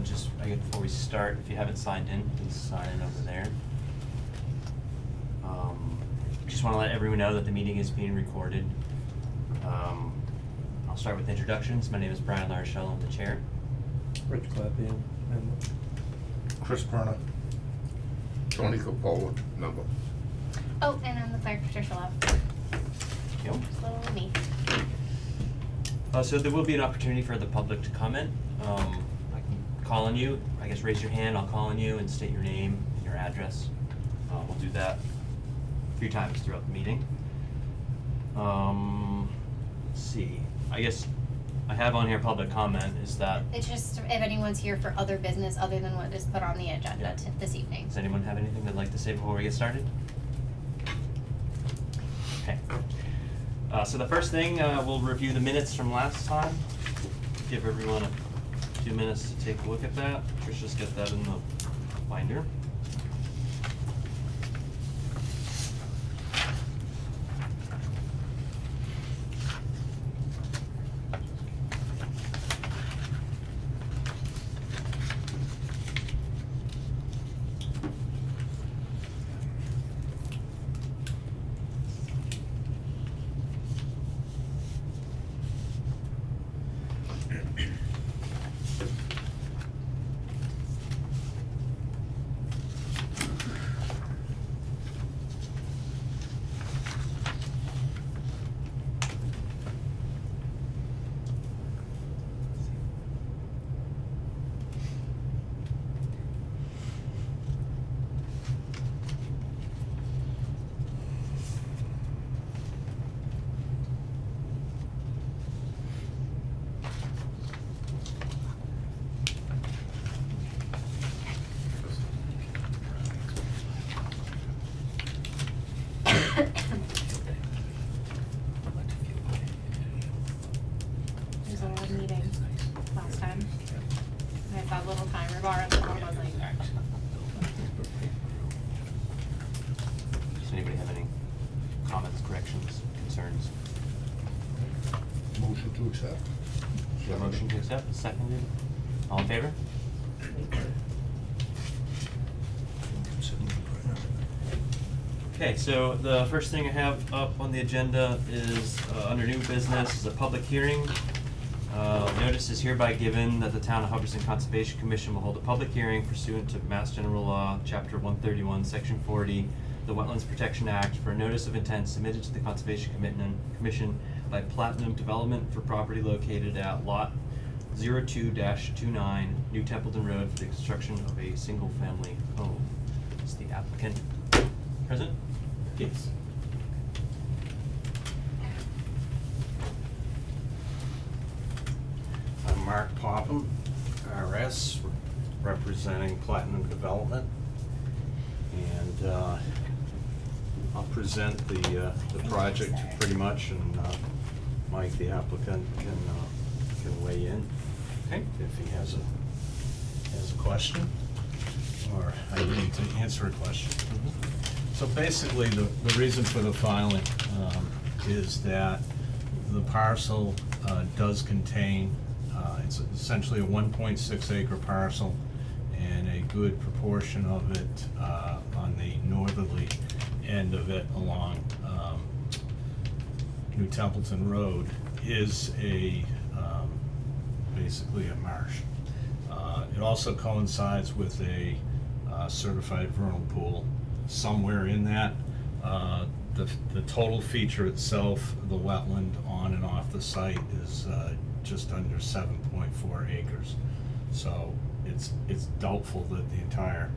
Just, I guess before we start, if you haven't signed in, please sign in over there. Just wanna let everyone know that the meeting is being recorded. I'll start with introductions. My name is Brian Larshall, I'm the chair. Rich Clapian, member. Chris Perna. Tony Capola, member. Oh, and I'm the clerk, Patricia Love. Yep. Just little me. So there will be an opportunity for the public to comment. I can call on you, I guess raise your hand, I'll call on you and state your name and your address. We'll do that a few times throughout the meeting. Let's see, I guess I have on here public comment, is that, It's just if anyone's here for other business other than what is put on the agenda Yeah. this evening. does anyone have anything they'd like to say before we get started? Okay. So the first thing, we'll review the minutes from last time. Give everyone a few minutes to take a look at that. Tricia's got that in the binder. There's a lot of meetings last time. I had that little timer bar at the bottom, I was like, Does anybody have any comments, corrections, concerns? Motion to accept. Is there a motion to accept, seconded? All in favor? Okay, so the first thing I have up on the agenda is, under new business, is a public hearing. Notice is hereby given that the Town of Hubbardson Conservation Commission will hold a public hearing pursuant to Mass General Law, Chapter 131, Section 40, the Wetlands Protection Act, for a notice of intent submitted to the Conservation Commission by Platinum Development for property located at Lot 02-29, New Templeton Road, for the construction of a single-family home. Is the applicant present? Yes. I'm Mark Popham, RS, representing Platinum Development. And I'll present the project pretty much, and Mike, the applicant, can weigh in Okay. if he has a question, or I need to answer a question. So basically, the reason for the filing is that the parcel does contain, it's essentially a 1.6 acre parcel, and a good proportion of it on the northerly end of it along New Templeton Road is basically a marsh. It also coincides with a certified vernal pool somewhere in that. The total feature itself, the wetland on and off the site, is just under 7.4 acres. So it's doubtful that the entire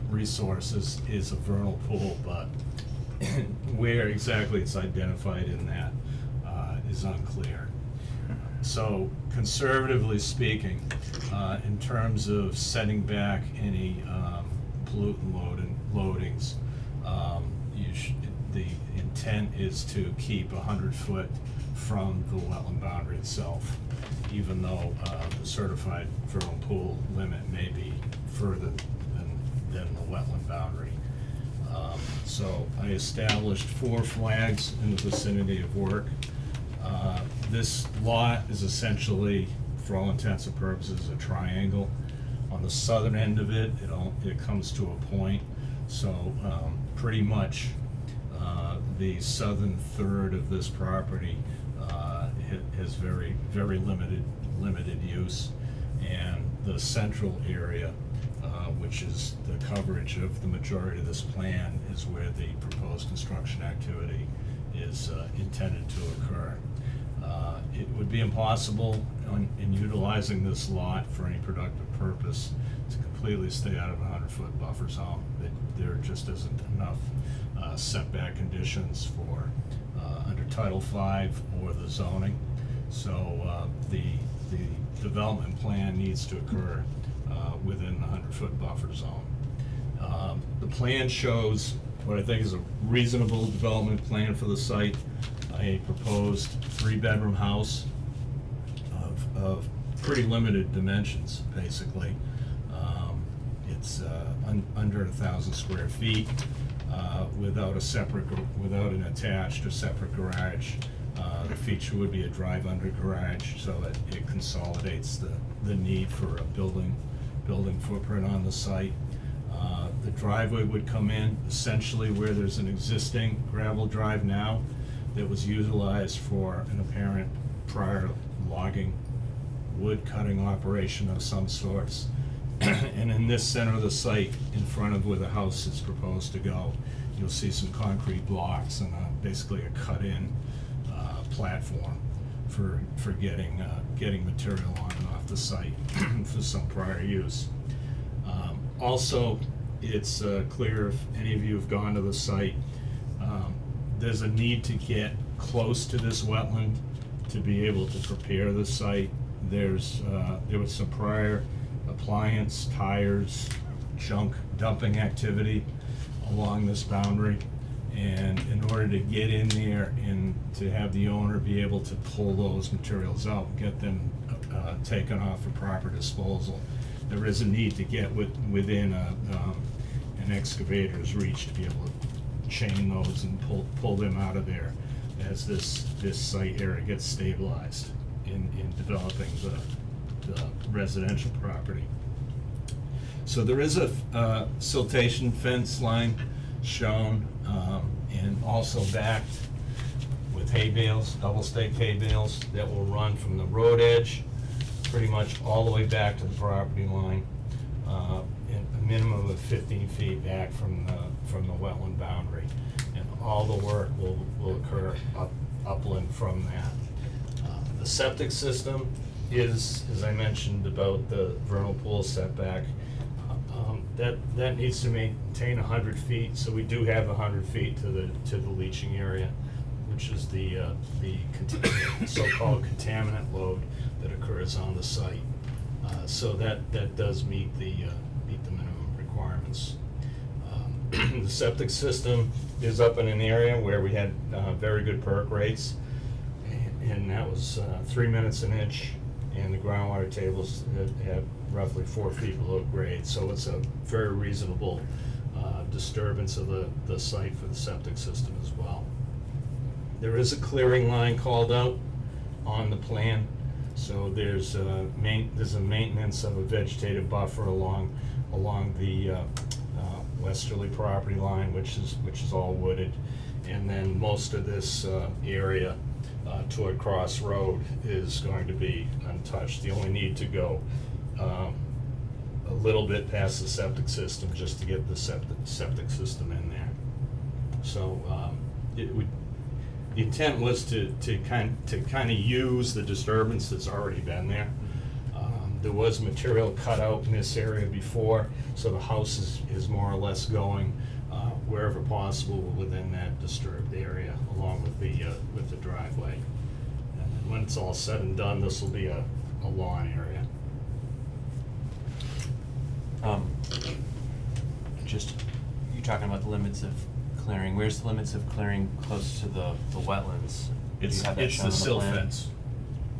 resource is a vernal pool, but where exactly it's identified in that is unclear. So conservatively speaking, in terms of setting back any pollutant loadings, the intent is to keep 100 foot from the wetland boundary itself, even though the certified vernal pool limit may be further than the wetland boundary. So I established 4 flags in the vicinity of work. This lot is essentially for all intents and purposes, a triangle. On the southern end of it, it comes to a point, so, pretty much, the southern third of this property, has very, very limited use. And the central area, which is the coverage of the majority of this plan, is where the proposed construction activity is intended to occur. It would be impossible in utilizing this lot for any productive purpose to completely stay out of a 100-foot buffer zone. There just isn't enough setback conditions for under Title V or the zoning. So the development plan needs to occur within the 100-foot buffer zone. The plan shows what I think is a reasonable development plan for the site, a proposed 3-bedroom house of pretty limited dimensions, basically. It's under 1,000 square feet, without an attached or separate garage. The feature would be a drive-under garage, so that it consolidates the need for a building footprint on the site. The driveway would come in essentially where there's an existing gravel drive now that was utilized for an apparent prior logging, wood cutting operation of some sorts. And in this center of the site, in front of where the house is proposed to go, you'll see some concrete blocks and basically a cut-in platform for getting material on and off the site for some prior use. Also, it's clear if any of you have gone to the site, there's a need to get close to this wetland to be able to prepare the site. There was some prior appliance, tires, junk dumping activity along this boundary. And in order to get in there and to have the owner be able to pull those materials out and get them taken off for proper disposal, there is a need to get within an excavator's reach to be able to chain those and pull them out of there as this site area gets stabilized in developing the residential property. So there is a siltation fence line shown, and also backed with hay bales, double-staked hay bales that will run from the road edge pretty much all the way back to the property line, and a minimum of 15 feet back from the wetland boundary. And all the work will occur upland from that. The septic system is, as I mentioned about the vernal pool setback, that needs to maintain 100 feet, so we do have 100 feet to the leaching area, which is the so-called contaminant load that occurs on the site. So that does meet the minimum requirements. The septic system is up in an area where we had very good perk rates, and that was 3 minutes an inch, and the groundwater tables have roughly 4 feet below grade, so it's a very reasonable disturbance of the site for the septic system as well. There is a clearing line called out on the plan, so there's a maintenance of a vegetative buffer along the westerly property line, which is all wooded, and then most of this area toward Cross Road is going to be untouched. You only need to go a little bit past the septic system just to get the septic system in there. So the intent was to kind of use the disturbance that's already been there. There was material cut out in this area before, so the house is more or less going wherever possible within that disturbed area, along with the driveway. And when it's all said and done, this will be a lawn area. Just, you're talking about the limits of clearing. Where's the limits of clearing close to the wetlands? Do you have that It's shown the on sill plan? fence.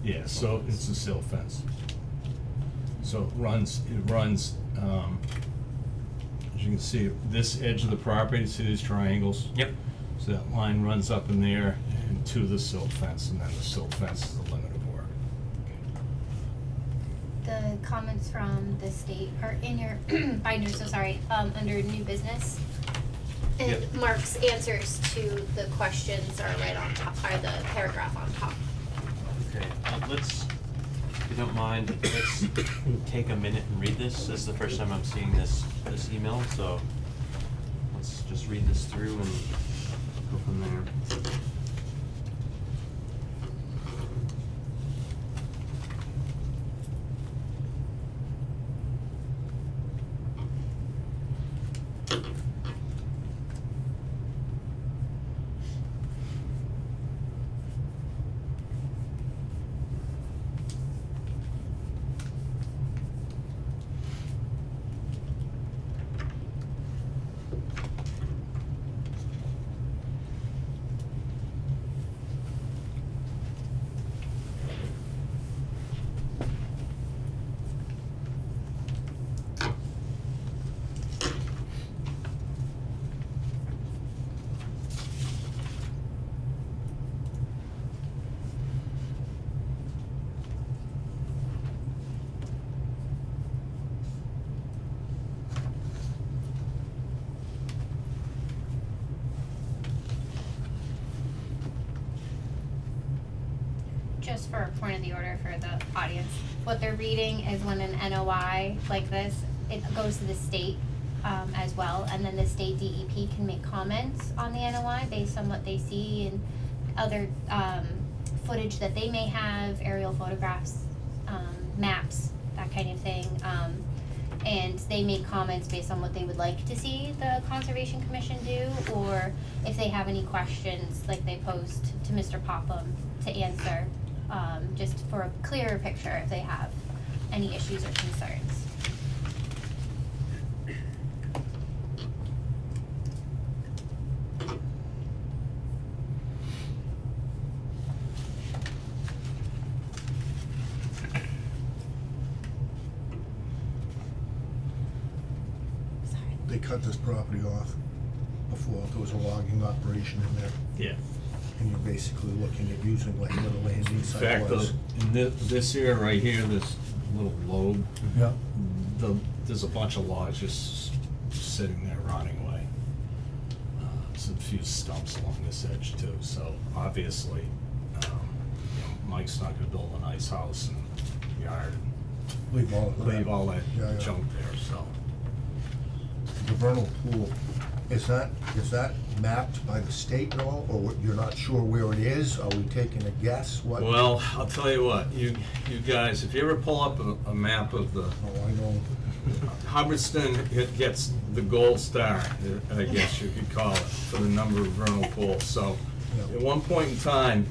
Yeah, so it's the sill fence. So it runs, as you can see, this edge of the property, see these triangles? Yep. So that line runs up in there and to the sill fence, and then the sill fence is the limit of work. the comments from the state are in your binder, so sorry, under new business. And Yep. Mark's answers to the questions are right on top, are the paragraph on top. Okay, let's, if you don't mind, let's take a minute and read this. This is the first time I'm seeing this email, so let's just read this through and go from there. Just for a point of the order for the audience, what they're reading is when an NOI like this, it goes to the state as well, and then the state DEP can make comments on the NOI based on what they see and other footage that they may have, aerial photographs, maps, that kind of thing. And they make comments based on what they would like to see the Conservation Commission do, or if they have any questions, like they posed to Mr. Popham to answer, just for a clearer picture if they have any issues or concerns. Sorry. They cut this property off before, there was a logging operation in there, Yeah. and you're basically looking at using like where the landing In site fact, was. in this area right here, this little lobe, Yeah, there's a bunch of logs just sitting there rotting away. There's a few stumps along this edge too, so obviously, Mike's not gonna build a nice house and yard leave all and of that. leave all that Yeah, yeah. junk there, so. The vernal pool, is that mapped by the state at all, or you're not sure where it is? Are we taking a guess? What? Well, I'll tell you what, you guys, if you ever pull up a map of the Oh, I know. Hubbardston, it gets the gold star, I guess you could call it, for the number of vernal pools. So, Yeah. at one point in time,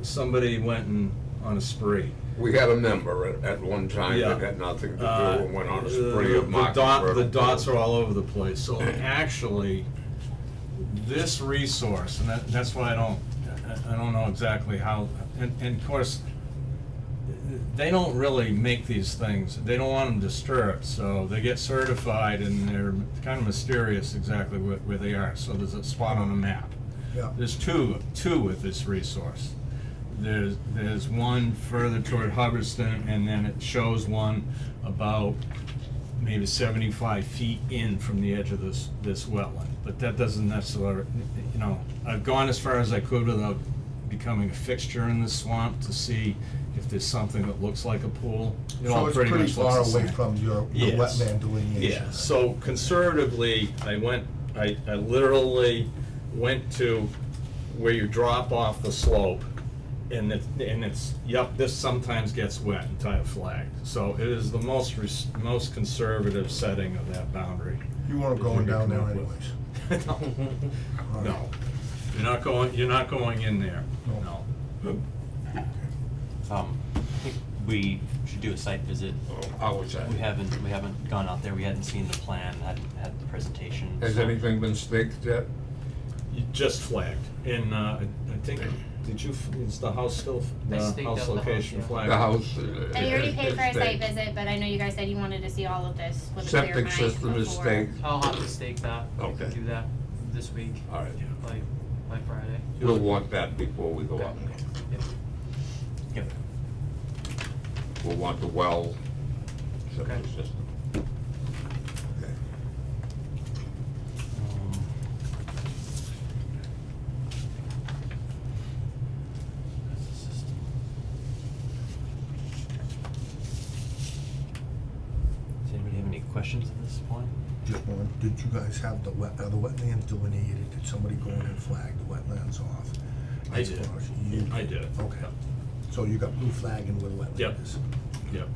somebody went on a spree. We had a member at one time Yeah. that had nothing to do and went on a spree The of marking the vernal dots pools. are all over the place. So actually, this resource, and that's why I don't know exactly how, and of course, they don't really make these things, they don't want them disturbed, so they get certified and they're kind of mysterious exactly where they are, so there's a spot on the map. Yeah. There's two with this resource. There's one further toward Hubbardston, and then it shows one about maybe 75 feet in from the edge of this wetland. But that doesn't necessarily, I've gone as far as I could without becoming a fixture in this swamp to see if there's something that looks like a pool. It all So it's pretty pretty much looks far the away same. from your Yes. wetland delineation? Yeah, so conservatively, I literally went to where you drop off the slope, and it's, yep, this sometimes gets wet until I flagged. So it is the most conservative setting of that boundary. You weren't that you going could down come there up anyways? with. No, you're not going in there, no. I think we should do a site visit. I would say. We haven't gone out there, we hadn't seen the plan, hadn't had the presentation. Has so- anything been staked yet? You just flagged, and I think, is the house still, I the staked house out the house, location yeah. flagged? The house. And you already is paid for a site staked. visit, but I know you guys said you wanted to see all of this with a clear Septic mind system is before. staked. I'll have to stake that. I Okay. can do that this week, All right. by Friday. We'll want that before we go Okay. up. Yep. Yep. We'll want the well septic Okay. system. Okay. Does anybody have any questions at this point? Just one, did you guys have the wetlands delineated? Did somebody go in and flag the wetlands off? I As did. far as you I did. Okay. So you got blue flagging where the wetland Yep. is? Yep,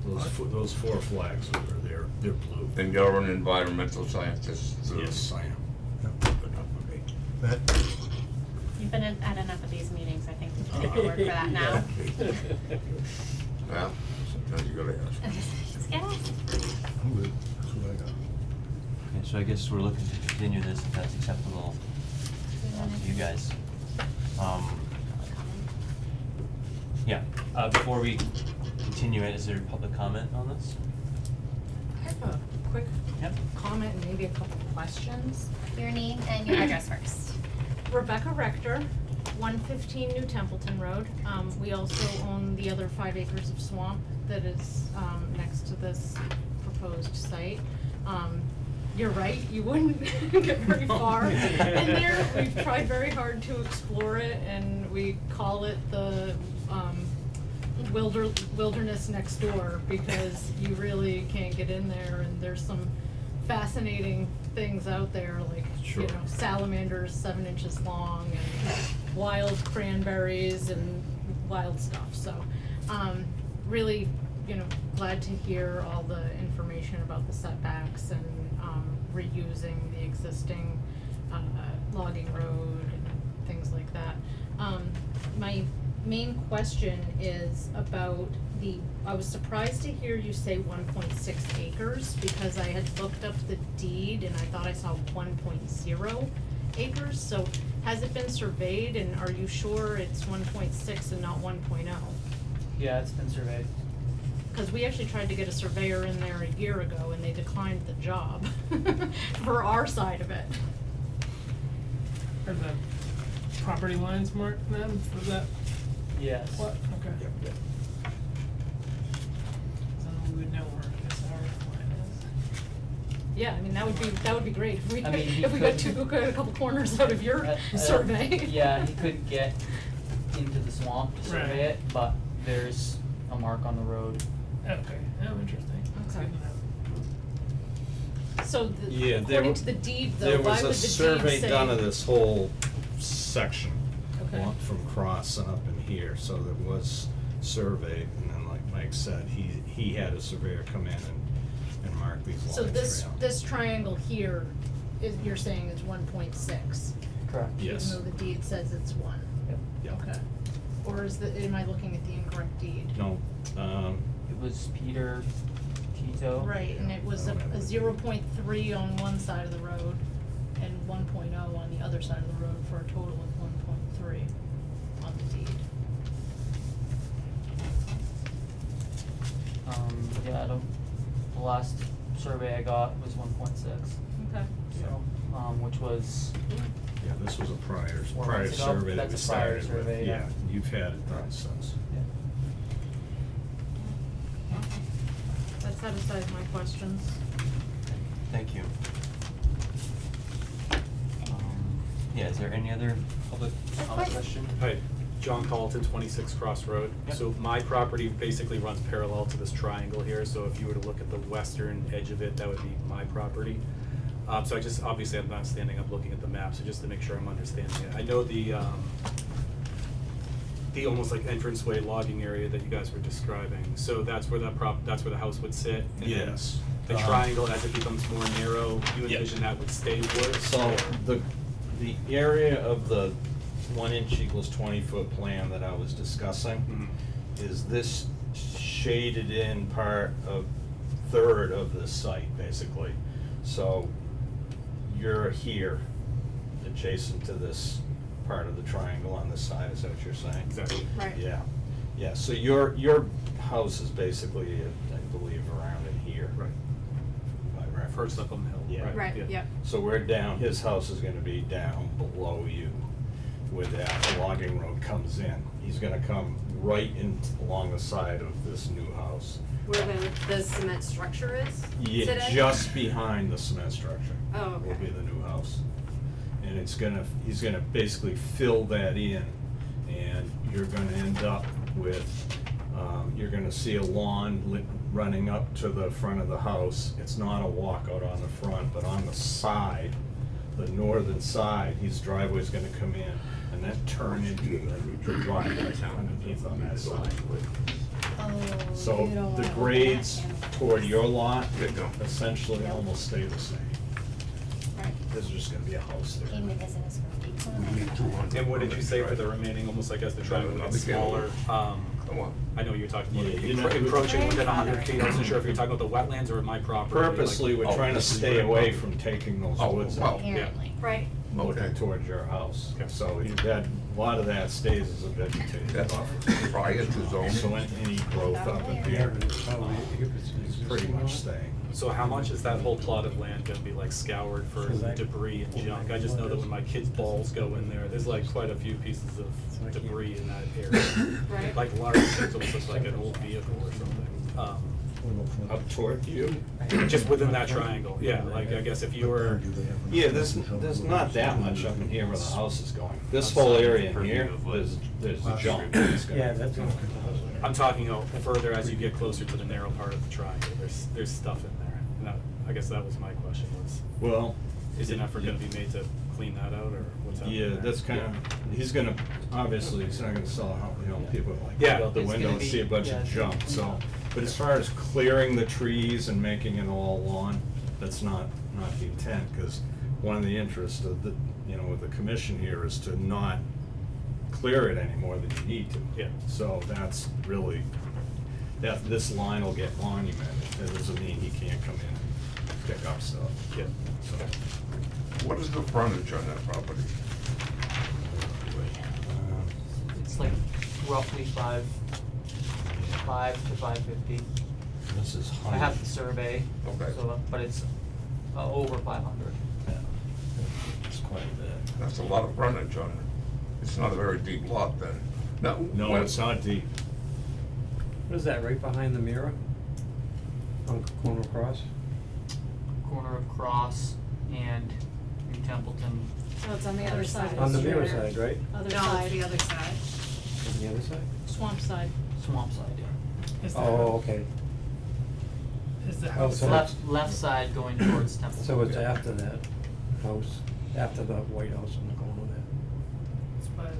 those four flags over there, they're blue. And you're an environmental scientist, so. Yes, I am. Yep. Good enough for me. Matt? You've been at enough of these meetings, I think we can take your word for that now. Well, sometimes you gotta ask. Just get it. I'm good, that's what I got. Okay, so I guess we're looking to continue this if that's acceptable to you guys. Yeah, before we continue it, is there public comment on this? I have a quick Yep. comment and maybe a couple questions. Your name and your address first. Rebecca Rector, 115 New Templeton Road. We also own the other 5 acres of swamp that is next to this proposed site. You're right, you wouldn't get very far in there. We've tried very hard to explore it, and we call it the wilderness next door, because you really can't get in there, and there's some fascinating things out there, like, Sure. you know, salamanders 7 inches long, and wild cranberries and wild stuff, so, really, you know, glad to hear all the information about the setbacks and, reusing the existing, logging road and things like that. My main question is about I was surprised to hear you say 1.6 acres, because I had looked up the deed and I thought I saw 1.0 acres, so has it been surveyed, and are you sure it's 1.6 and not 1.0? Yeah, it's been surveyed. Cause we actually tried to get a surveyor in there a year ago and they declined the job for our side of it. Are the property lines marked then for that? Yes. What? Okay. So we would know where this our line is. Yeah, I mean, that would be great if we, I mean, he if we got could- a couple corners out of your survey. Yeah, he could get into the swamp to survey Right. it, but there's a mark on the road. Okay, oh, interesting. That's Okay. good to know. So Yeah, according to the deed though, There why was would a the deed survey say? done of this whole section. Okay. From Cross and up in here, so there was surveyed, and then like Mike said, he had a surveyor come in and mark these lines So this, for him. this triangle here is, you're saying is 1.6? Correct. Yes. Even though the deed says it's 1? Yep. Yeah. Okay. Or am I looking at the incorrect deed? No, It was Peter Tito. Right, and it was I a don't have it. 0.3 on one side of the road and 1.0 on the other side of the road, for a total of 1.3 on the deed. Yeah, the last survey I got was 1.6, Okay. so, which was, yeah, this was a prior 4 months ago? survey that we That's a prior started with, survey, yeah. you've had it done since. yeah. That satisfies my questions. Thank you. Yeah, is there any other public comment question? Hi, John Colleton, 26 Cross Road. Yep. So my property basically runs parallel to this triangle here, so if you were to look at the western edge of it, that would be my property. So I just, obviously I'm not standing up looking at the map, so just to make sure I'm understanding it. I know the almost like entranceway logging area that you guys were describing, so that's where that's where the house would sit? And then Yes. the triangle, as it becomes more narrow, you Yep. envision that would stay wood? So the area of the 1 inch equals 20-foot plan that I was discussing is this shaded in part of third of this site, basically. So you're here, adjacent to this part of the triangle on this side, is that what you're saying? Exactly. Right. Yeah, so your house is basically, I believe, around in here. Right. By reference. First up on the hill, Yeah. right? Right, yeah. yep. So we're down, his house is gonna be down below you where that logging road comes in. He's gonna come right in along the side of this new house. Where the cement structure is Yeah, today? just behind the cement structure. Oh, Will okay. be the new house. And he's gonna basically fill that in, and you're gonna end up with, you're gonna see a lawn running up to the front of the house. It's not a walkout on the front, but on the side, the northern side, his driveway's gonna come in and then turn into the driveway underneath on that side. Oh, So you don't the wanna grades open that toward your lot There you go. essentially almost stay the same. Right. There's just gonna be a house there. Came to visit us for a week. We need 200. And what did you say for the remaining, almost like as the triangle gets smaller, Come on. I know you're talking about Yeah, you know, encroaching within 100 feet, I wasn't sure if you're talking about the wetlands or my property. like- Purposely, we're Oh, trying to this is stay very away well. from taking those Oh, woods wow. out, Apparently. Right. looking Okay. towards your house. Okay. So a lot of that stays as a vegetated That's buffer. prior to zoning. So any growth up in here is pretty much staying. So how much is that whole plot of land gonna be like scoured for debris and junk? I just know that when my kids' balls go in there, there's like quite a few pieces of debris in that area. Right. Like large things, almost look like an old vehicle or something. Up toward you? Just within that triangle, yeah, like I guess if you were, Yeah, there's not that much up in here where the house is going. This whole area in here, there's junk. that's gonna- Yeah, that's. I'm talking further as you get closer to the narrow part of the triangle, there's stuff in there. And I guess that was my question was, Well, is an effort gonna be made to clean that out or what's happening yeah, there? that's kind of, he's gonna, obviously, he's not gonna sell, people like Yeah. look out the It's window gonna and see a be- bunch yeah, of it's junk, gonna- so. But as far as clearing the trees and making it all lawn, that's not the intent, cause one of the interests of the, with the commission here is to not clear it any more than you need to. Yeah. So that's really, this line will get monumented, that doesn't mean he can't come in and pick up stuff. Yeah. So, What is the frontage on that property? It's like roughly 5 to 550. this is I have the survey, Okay. so, but it's over 500. Yeah, it's quite a bit. That's a lot of frontage on it. It's not a very deep lot then. No, it's not deep. What is that, right behind the mirror? On Corner Cross? Corner of Cross and New Templeton. Oh, it's on the other side of On the street. mirror side, right? Other No, side. it's the other side. On the other side? Swamp side. Swamp side, yeah. Is the Oh, okay. Is the Oh, house? so Left side going towards Templeton. So it's after that house, after the White House on the corner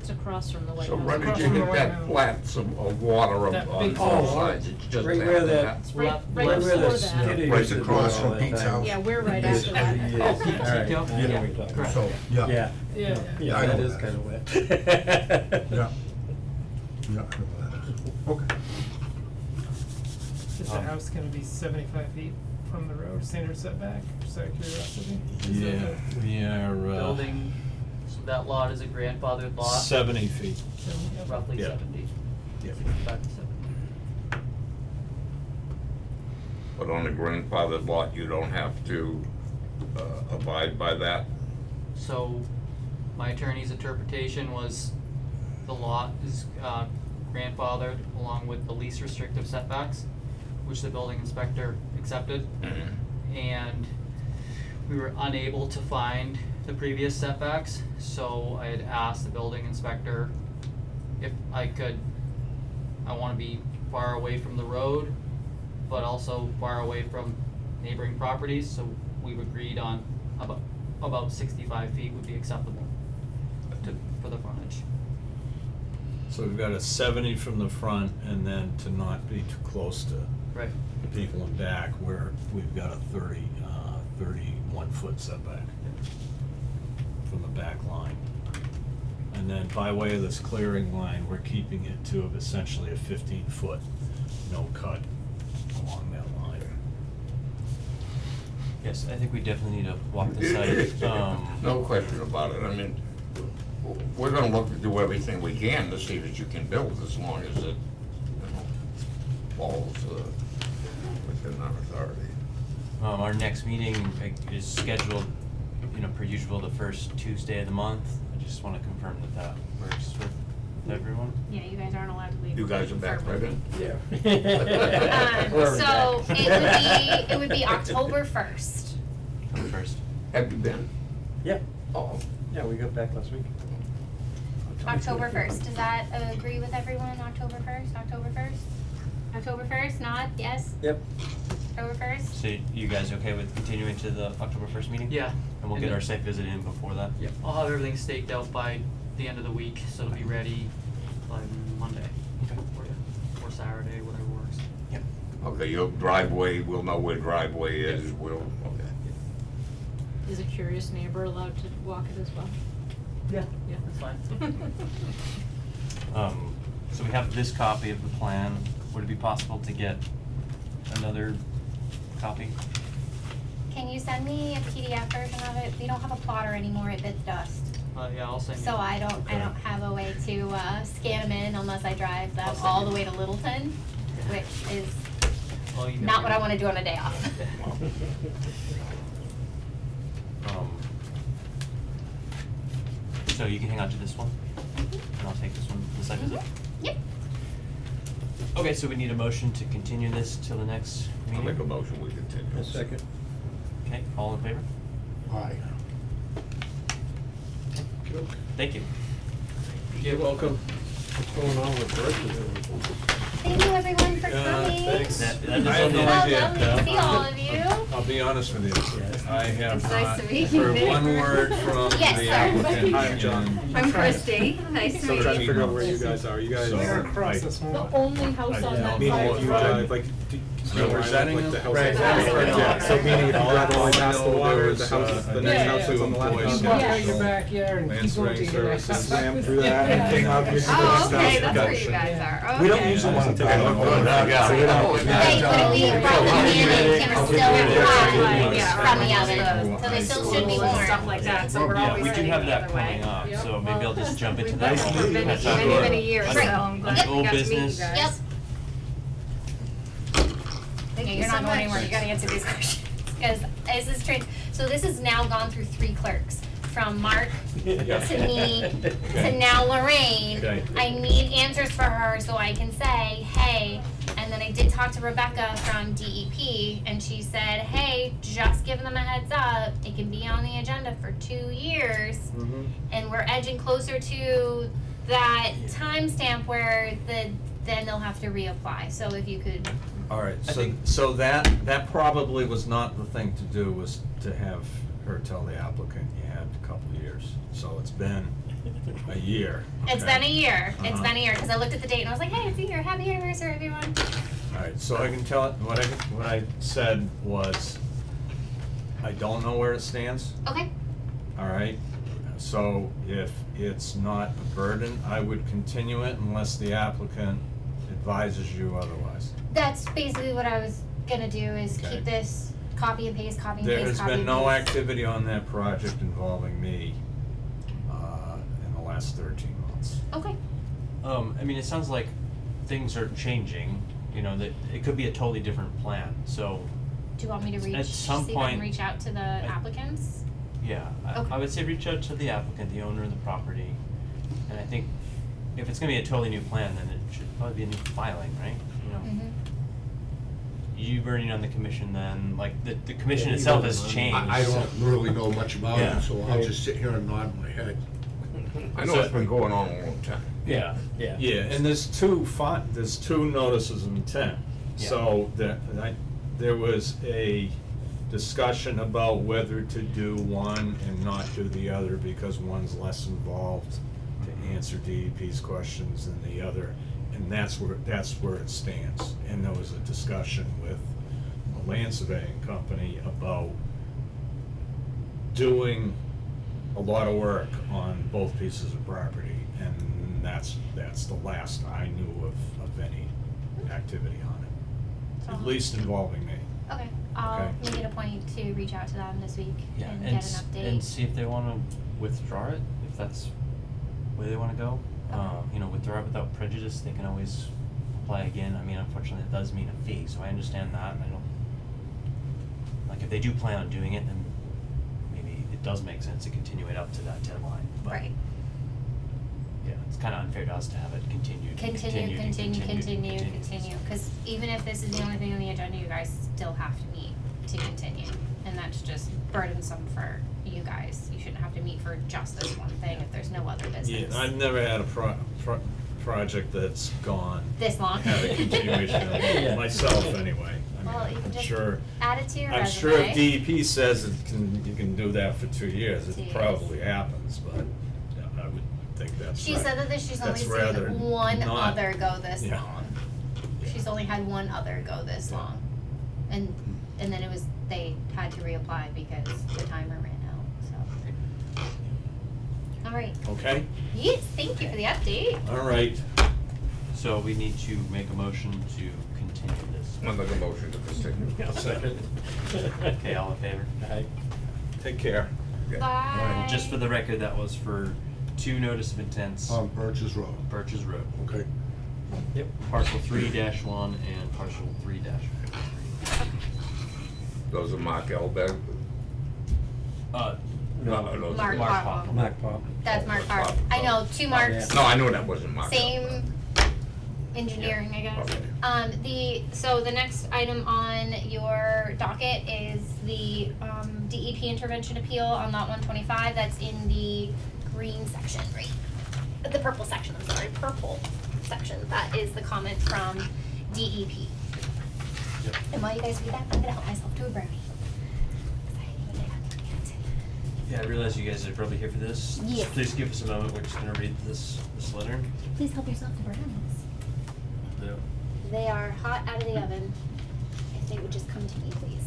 It's across from the White So House. where did Across you from the get White that House. flats of water That on big- both Oh, sides? It's just right after where that? that- Right, there. right Right where before the that. kitty Right used to do across all from that Pete's time. house. Yeah, we're right Yes, after that. yes. Oh, Pete, All right, Tito? I know Yeah, what you're talking correct. about. So, yeah. Yeah. I Yeah, that know is that. kinda wet. Yeah. Yeah, I know that is. Okay. Is the house gonna be 75 feet from the road, standard setback, just out of curiosity? Is that Yeah, the- we are, Building, so that lot is a grandfathered lot. 70 feet. Roughly Yeah. 70. Yeah. 65 to 70. But on a grandfathered lot, you don't have to abide by that? So, my attorney's interpretation was the lot is grandfathered along with the least restrictive setbacks, which the building inspector accepted. And we were unable to find the previous setbacks, so I had asked the building inspector if I wanna be far away from the road, but also far away from neighboring properties, so we've agreed on about 65 feet would be acceptable for the frontage. So we've got a 70 from the front, and then to not be too close to Right. the people in back, where we've got a 31-foot setback from the back line. And then by way of this clearing line, we're keeping it to essentially a 15-foot no cut along that line. Yes, I think we definitely need to walk the site. No question about it. I mean, we're gonna look to do everything we can to see that you can build as long as it, falls within our authority. Our next meeting is scheduled, per usual, the first Tuesday of the month. I just wanna confirm that works for with everyone? Yeah, you guys aren't allowed to leave. You guys are back, for a right? Yeah. So it would be October 1st. On the first. Have you been? Yeah, Oh. yeah, we got back last week. October 1st, does that agree with everyone, October 1st, October 1st? October 1st, nod, yes, Yep. October 1st? So you guys okay with continuing to the October 1st meeting? Yeah. And we'll get our site visit in before that? Yep, I'll have everything staked out by the end of the week, so it'll be ready by Monday. Okay. Or Saturday, whatever works. Yep. Okay, your driveway, we'll know where driveway is, we'll, okay. Is a curious neighbor allowed to walk it as well? Yeah, that's fine. So we have this copy of the plan. Would it be possible to get another copy? Can you send me a PDF version of it? We don't have a plotter anymore, it bits dust. Yeah, I'll send you. So I don't have a way to, scan them in unless I drive them I'll send all you. the way to Littleton, which is I'll email not you. what I wanna do on a day off. So you can hang on to this one, and I'll take this one to the site visit. Yep. Okay, so we need a motion to continue this till the next I'll meeting? make a motion, we continue. A second. Okay, all in favor? Aye. Thank you. You're welcome. What's going on with birth? Thank you everyone for coming. Thanks. That I have no Well, idea. lovely to see all of you. I'll be honest with you, I have It's nice not to meet you. heard one word from the Yes, sir. applicant. Hi, I'm John. I'm Christy, nice to So I'm meet trying to you. figure out where you guys are. You guys So- We're across this The one. only house on I that don't side. know Meaning if you like, Representing like the them? house Right. on the left, yeah, so meaning if you drive all the way past the All I know water, is, the house, the I next Yeah, house yeah. is on the left. Boy You Scouts. walk out your backyard and keep Land going to your Surveying next Services. house. Swam through that and came out. We Oh, okay, that's where you guys are, okay. We don't usually want to take a look. Oh, good, I got it. So we don't- Right, but we brought them in and they were still hot Yeah, from the right. oven, so they still should be Schools and warm. stuff like that, so we're Yeah, always we do heading have the that other way. coming up, Yep. so maybe I'll just jump into that. We've while been we many, catch up. many years, so Right. I'm glad Yep. we Old got to meet you business. guys. Yep. Thank Yeah, you you're so not going anywhere, much. you gotta answer these questions, cause this is so this has now gone through 3 clerks, from Mark to me, to now Lorraine. Okay. I need answers for her so I can say, hey, and then I did talk to Rebecca from DEP, and she said, hey, just give them a heads up, it can be on the agenda for 2 years, Mm-hmm. and we're edging closer to that timestamp where then they'll have to reapply, so if you could. All right, I so, think- so that probably was not the thing to do, was to have her tell the applicant you had a couple of years. So it's been a year. It's okay? been a year. It's Uh-huh. been a year because I looked at the date and I was like, "Hey, it's a year. Happy anniversary, everyone!" All right, so I can tell it, what I said was, I don't know where it stands, Okay. all right? So if it's not a burden, I would continue it unless the applicant advises you otherwise. That's basically what I was gonna do is Okay. keep this copy and paste, copy and There paste, has copy been and no paste. activity on that project involving me, in the last 13 months. Okay. I mean, it sounds like things are changing, you know, that it could be a totally different plan, so, Do you want me to reach? At some see if I can point- reach out to the applicants? yeah. Okay. I would say reach out to the applicant, the owner of the property, and I think if it's gonna be a totally new plan, then it should probably be a new filing, right? You know, Mm-hmm. you burning on the commission then, like, the commission Yeah, itself you has don't- changed. I don't really know much about Yeah. it, so I'll just sit here and nod my head. I know it's been going on a long time. Yeah, yeah. Yeah, and there's two notices of intent. Yeah. So there was a discussion about whether to do one and not do the other because one's less involved to answer DEP's questions than the other. And that's where it stands. And there was a discussion with a land surveying company about doing a lot of work on both pieces of property, and that's the last I knew of any activity on it, at least involving me. Okay. I'll Okay. make it a point to reach out to them this week Yeah, and and get s- an update. and see if they wanna withdraw it, if that's where they wanna go. Okay. You know, withdraw it without prejudice, they can always apply again. I mean, unfortunately, it does mean a fee, so I understand that, and I don't, like, if they do plan on doing it, then maybe it does make sense to continue it up to that deadline, but. Right. Yeah, it's kinda unfair to us to have it continued, Continue, cause even if this is the only thing on the agenda, you guys still have to meet to continue. And that's just burdensome for you guys. You shouldn't have to meet for just this one thing if there's no other Yeah, business. I've never had a project that's gone. This long? Have a continuation, Yeah. myself anyway. I mean, Well, you can I'm just sure, add it to your I'm resume. sure if DEP says you can do that for 2 years, it Yes. probably happens, but yeah, I would think that's She right. said that she's only That's rather seen one not- other go this yeah. long. She's only had one other go this Yeah. long. And then it was, they had to reapply because the timer ran out, so. Alright, Okay, yes, thank you for the update. all right. So we need to make a motion to continue this. I'm make a motion to continue. I'll second. Okay, all in favor? Aye. Take care. Yeah. Bye. Just for the record, that was for 2 notice of intents, On Birch's Road, Birch's Road, okay. Yep. parcel 3-1 and parcel 3-53. Those are Mark Elbeck. No, those Mark are- Popham. Mark Pop. That's Mark Mark Park. I know, two marks, No, I knew that wasn't Mark. same engineering, I guess. Okay. So the next item on your docket is the, DEP intervention appeal on lot 125, that's in the green section, right? The purple section, I'm sorry, purple section, that is the comment from DEP. Yep. And while you guys read that, I'm gonna help myself to a brownie. 'Cause I ain't even had it yet. Yeah, I realize you guys are probably here for this. Yes. So please give us a moment, we're just gonna read this letter. Please help yourself to brownies. Yeah. They are hot out of the oven. If they would just come to me, please.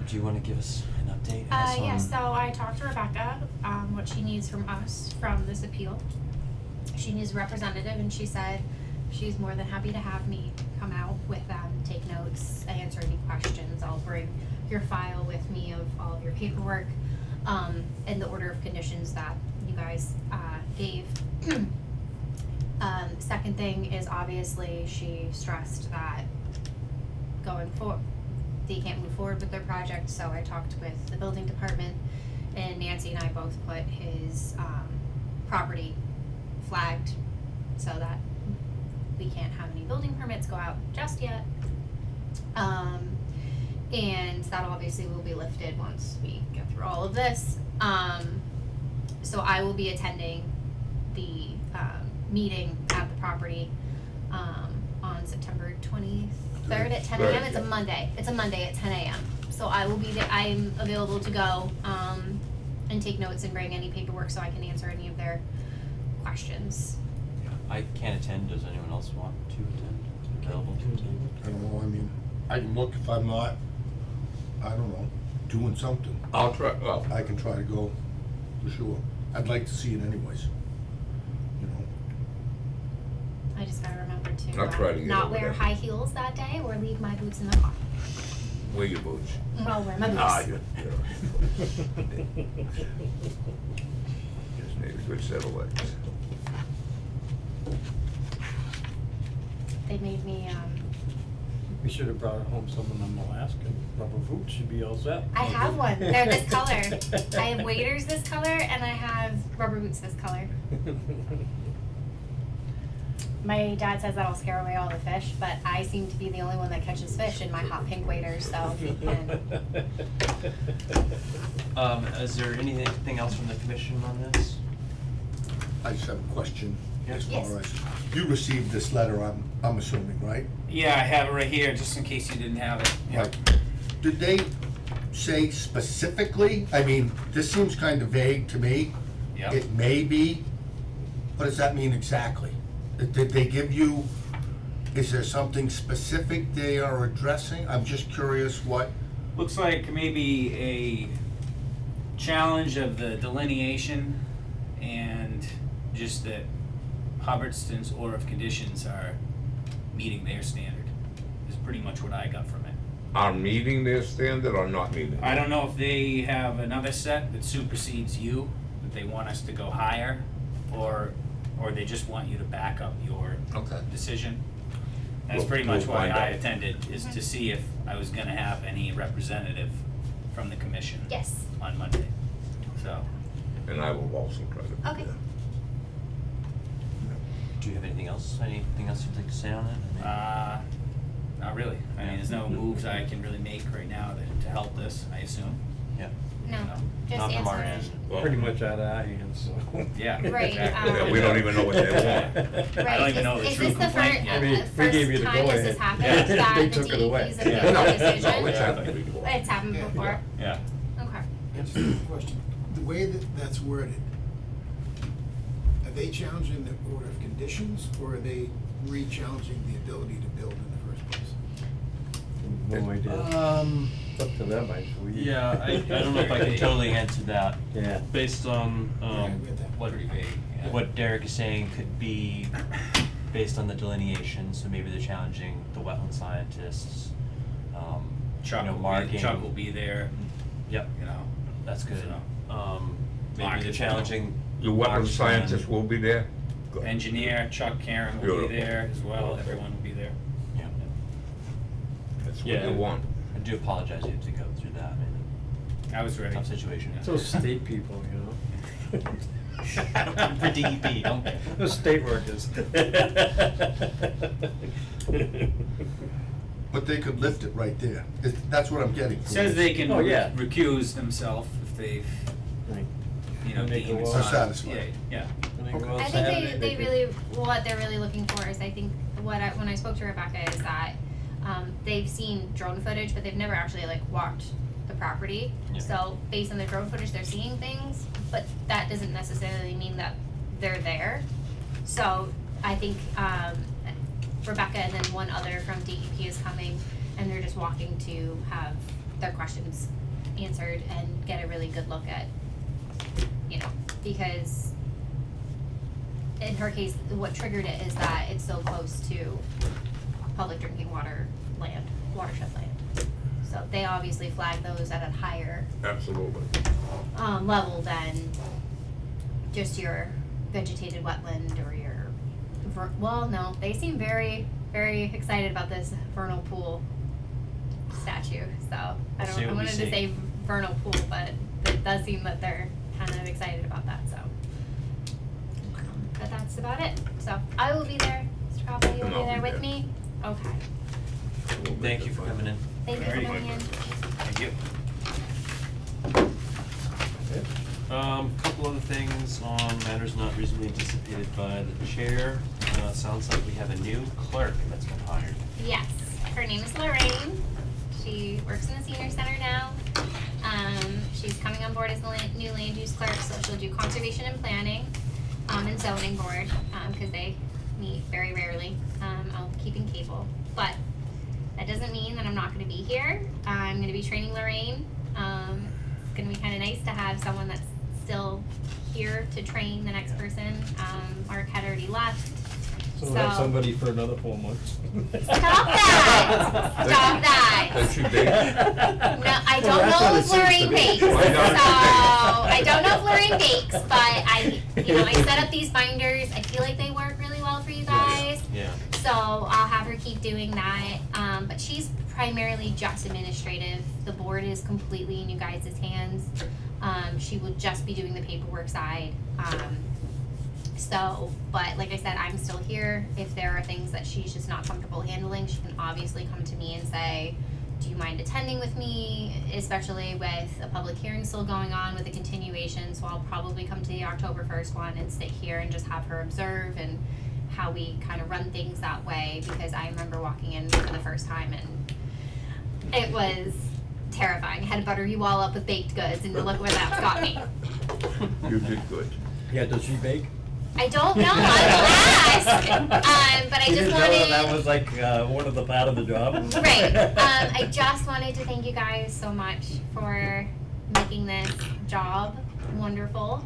Do you wanna give us an update? As Yeah, on- so I talked to Rebecca, what she needs from us from this appeal. She needs a representative and she said she's more than happy to have me come out with them, take notes, answer any questions. I'll bring your file with me of all of your paperwork, and the order of conditions that you guys, gave. Second thing is obviously she stressed that going forward, they can't move forward with their project, so I talked with the building department and Nancy and I both put his property flagged so that we can't have any building permits go out just yet. And that obviously will be lifted once we get through all of this. So I will be attending the meeting at the property on September 23rd at 10 a.m. It's a Monday. It's a Monday at 10 a.m. So I will be there. I am available to go and take notes and bring any paperwork so I can answer any of their questions. Yeah, I can't attend, does anyone else want to attend? Available to attend? I don't know, I mean, I can look if I'm not, I don't know, doing something. I'll try, well, I can try to go, for sure. I'd like to see it anyways, you know. I just gotta remember to I'll try to get not over wear there. high heels that day or leave my boots in the car. wear your boots. I'll wear my boots. Yeah. Just need a good set of legs. They made me We should have brought home some of them Alaskan rubber boots, should be all set. I have one. They're this color. I have waders this color, and I have rubber boots this color. My dad says that'll scare away all the fish, but I seem to be the only one that catches fish in my hot pink waders, so. Is there anything else from the commission on this? I just have a question as Yes. far as, you received this letter, I'm assuming, right? Yeah, I have it right here, just in case you didn't have it. Right. Did they say specifically, I mean, this seems kind of vague to me. Yep. It may be, what does that mean exactly? Did they give you, is there something specific they are addressing? I'm just curious what, Looks like maybe a challenge of the delineation and just that Hubbardston's order of conditions are meeting their standard, is pretty much what I got from it. Are meeting their standard or not meeting? I don't know if they have another set that supersedes you, that they want us to go higher, or they just want you to back up your Okay. decision. That's We'll- pretty much we'll why find I out. attended, is to see if I was gonna have any representative from the commission Yes. on Monday, so. And I will also try to. Okay. Do you have anything else you'd like to say on it? I mean- Not really, I mean, there's no moves I can really make right now to help this, I assume. Yeah. No, No. just Not from our answer. end. Pretty much out of our hands, so. Yeah. Right, exactly. Yeah, we don't even know what they want. Right, I don't even know the is true this the complaint yet. We gave you the first time this has go-ahead. happened, Yeah, that they the took it away. DEP's have Yeah. made No, a decision? no, it's happened before. It's happened before? Yeah. Okay. Just a question, the way that that's worded, are they challenging the order of conditions, or are they re-challenging the ability to build in the first place? No idea. It's up to them, I suppose. Yeah, I don't know if I can totally answer that. Yeah. Based on, Yeah, I read that. what, Pretty vague, yeah. what Derek is saying could be based on the delineation, so maybe they're challenging the wetland scientists, Chuck you know, will marking. be, Chuck will be there, Yep, you know. that's good. So. Maybe Mark they're is challenging. The weapons Mark's scientists plan. will be there? Good. Engineer, Chuck Karen will Beautiful. be there as well, everyone will be there. Yeah. That's what Yeah. they want. I do apologize you have to go through that, I mean, I was ready. tough situation. It's those state people, you know? For DEP, don't. Those state workers. but they could lift it right there. That's what I'm getting. Says they can Oh, yeah. recuse themselves if they've, Right. you know, When they deemed go it's out. not. Satisfied. Yeah. When they go I Saturday, think they could- really, what they're really looking for is, I think, when I spoke to Rebecca, is that, they've seen drone footage, but they've never actually like walked the property. Yeah. So based on the drone footage, they're seeing things, but that doesn't necessarily mean that they're there. So I think, Rebecca and then one other from DEP is coming, and they're just walking to have their questions answered and get a really good look at, you know, because in her case, what triggered it is that it's so close to public drinking water land, watershed land. So they obviously flag those at a higher Absolutely. level than just your vegetated wetland or your well, no, they seem very, very excited about this vernal pool statue, so I See what we wanted to see. say vernal pool, but it does seem that they're kind of excited about that, so. But that's about it, so I will be there, Mr. Copley, you will And I'll be there be with there. me? Okay, We'll make Thank it you for fun. coming in. thank you for Alrighty. coming in. Thank you. Couple other things on matters not reasonably anticipated by the chair. Sounds like we have a new clerk that's been hired. Yes, her name is Lorraine. She works in the senior center now. She's coming on board as the new land use clerk, so she'll do conservation and planning, and zoning board, cause they meet very rarely. I'll be keeping cable, but that doesn't mean that I'm not gonna be here. I'm gonna be training Lorraine. It's gonna be kinda nice to have someone that's still here to train the next person. Mark had already left. So we'll have somebody for another 4 months. Stop that! Stop that! Does she bake? No, I don't Well, that's know what if it seems Lorraine to be. bakes, Why so not? I don't know if Lorraine bakes, but I set up these binders. I feel like they work really well for you guys. Yeah. So I'll have her keep doing that, but she's primarily just administrative. The board is completely in you guys' hands. She will just be doing the paperwork side. So, but like I said, I'm still here. If there are things that she's just not comfortable handling, she can obviously come to me and say, do you mind attending with me, especially with a public hearing still going on with a continuation. So I'll probably come to the October 1st one and sit here and just have her observe and how we kind of run things that way, because I remember walking in for the first time and it was terrifying. I had to butter you all up with baked goods, and look where that's got me. You did good. Yeah, does she bake? I don't know, I will ask, but I You just didn't know wanted. that was like, one of the part of the job? Right, I just wanted to thank you guys so much for making this job wonderful.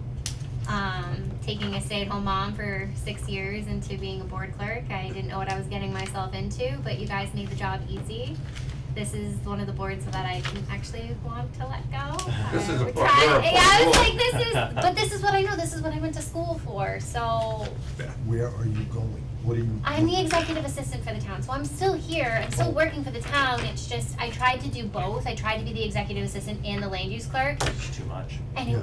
Taking a stay-at-home mom for 6 years into being a board clerk, I didn't know what I was getting myself into, but you guys made the job easy. This is one of the boards that I didn't actually want to let go. This is a We're pro- trying- you're a Yeah, I was pro- like, this is what I know, this is what I went to school for, so. Where are you going? What are you? I'm the executive assistant for the town, so I'm still here, I'm still working for the town, it's just, I tried to do both, I tried to be the executive assistant and the land use clerk, It's too much. and it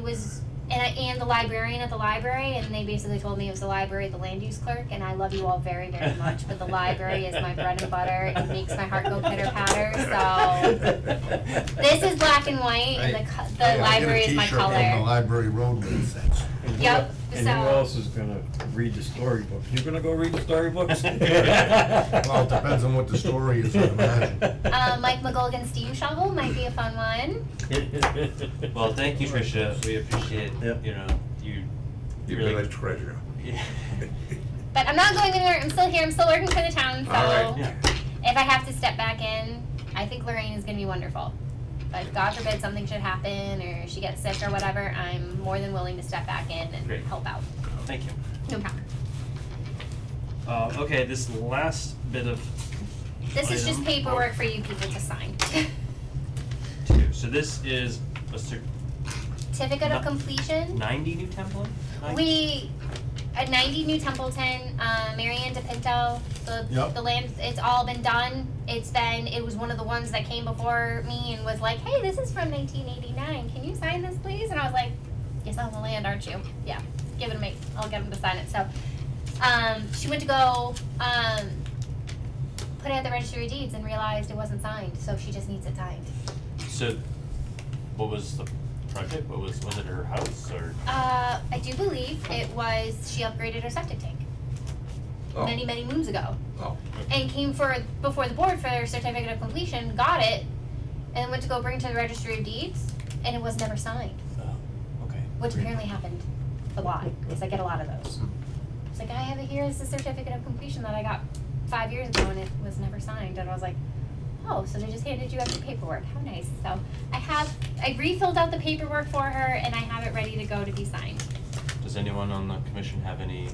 was, and the librarian at the library, and they basically told me it was the library, the land use clerk, and I love you all very, very much, but the library is my bread and butter, it makes my heart go pitter patter, so. This is black and white, and the library is my I get a t-shirt on the color. library road makes sense. Yep, And so. who else is gonna read the storybooks? You gonna go read the storybooks? Well, it depends on what the story is, I imagine. Mike McGolgan's steam shovel might be a fun one. Well, thank you, Tricia. We appreciate, Yep. you know, you You've really. been a treasure. Yeah. But I'm not going anywhere, I'm still here, I'm still working for the town, so. All right. Yeah. If I have to step back in, I think Lorraine is gonna be wonderful. But if God forbid something should happen, or she gets sick or whatever, I'm more than willing to step back in and Great. help out. Thank you. No problem. Okay, this last bit of. This is just item- paperwork for you people to sign. Two. So this is a Certificate of completion. 90 New Templeton? A 90 New Templeton, Mary Ann DePinto, Yep. the land, it's all been done. It was one of the ones that came before me and was like, hey, this is from 1989, can you sign this please? And I was like, yes, on the land, aren't you? Yeah, give it to me, I'll get him to sign it, so. She went to go, put it at the registry of deeds and realized it wasn't signed, so she just needs it signed. So, what was the project? Was it her house or? I do believe it was, she upgraded her septic tank. Oh. Many, many moons ago. Oh. And came before the board for their certificate of completion, got it, and then went to go bring to the registry of deeds, and it was never signed, Oh, okay. which apparently happened a lot, because I get a lot of those. It's like, I have it here as the certificate of completion that I got 5 years ago, and it was never signed, and I was like, oh, so they just handed you extra paperwork, how nice. So I refilled out the paperwork for her, and I have it ready to go to be signed. Does anyone on the commission have any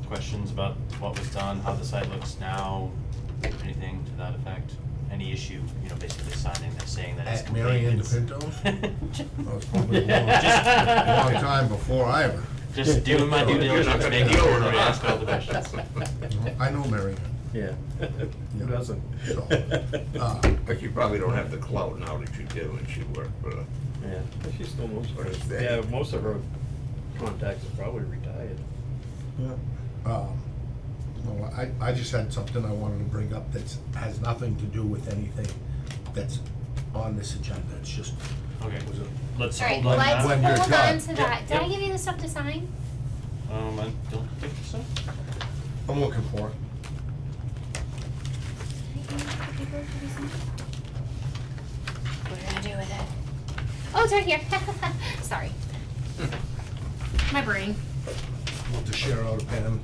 questions about what was done, how the site looks now, anything to that effect? Any issue, you know, basically signing this, saying that it's At complete? Mary Ann it's- DePinto? That was probably a long time before I ever. Just doing my due You're not diligence, gonna making deal sure with we it. ask all the questions. I know Mary Ann. Yeah. Who doesn't? So, But you probably don't have the clout now that you do, and she worked for the. Yeah, but she's still most What is of her, that? yeah, most of her contacts are probably retired. yeah. Well, I just had something I wanted to bring up that's, has nothing to do with anything that's on this agenda, it's just, Okay, was a let's Alright, hold on let's that. When you're hold done. on to that. Did I Yep. give you the stuff to sign? I don't think so. I'm looking for it. What are you gonna do with it? Oh, it's right here. Sorry. My brain. Want to share out a pen.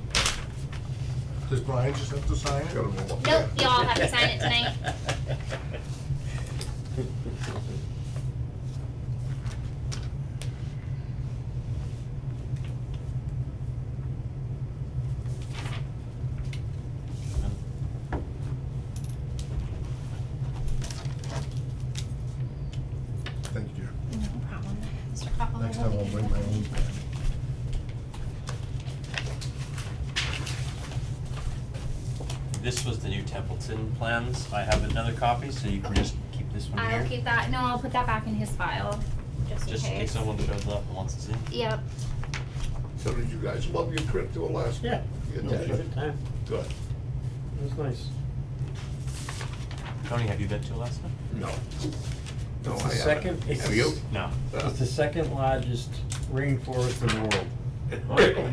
Does Brian just have to sign it? Got 'em all up Nope, there. you all have to sign it tonight. Thank you, dear. No problem. Mr. Koppel, Next I time will I'll be bring here. my own pen. this was the new Templeton plans. I have another copy, so you can just keep this one here. I'll keep that, no, I'll put that back in his file, just in Just in case case. someone shows up and wants to see. Yep. So did you guys love your trip to Alaska? Yeah. You No, it was a did? good time. Good. It was nice. Tony, have you been to Alaska? No. No, It's I the haven't. second- it's Have the you? s- No. It's the second largest rainforest in the world.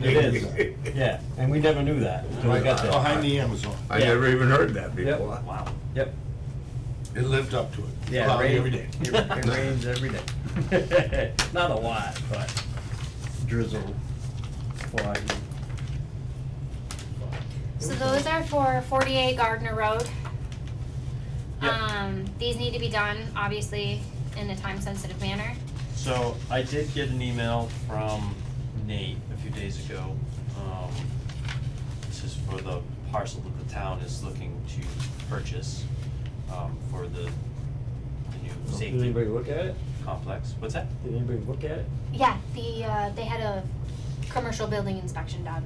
It is, yeah, and we never knew that until we got there. Behind the Amazon. I Yeah. never even heard that Yep. before. Wow. Yep. It lived up to it. Yeah, Cloudy rain, every day. It rains every day. Not a lot, but drizzle, foggy. So those are for 48 Gardner Road. Yep. These need to be done, obviously, in a time-sensitive manner. So I did get an email from Nate a few days ago. This is for the parcel that the town is looking to purchase, for the new Did safety anybody look at it? complex. What's that? Did anybody look at it? Yeah, they had a commercial building inspection done.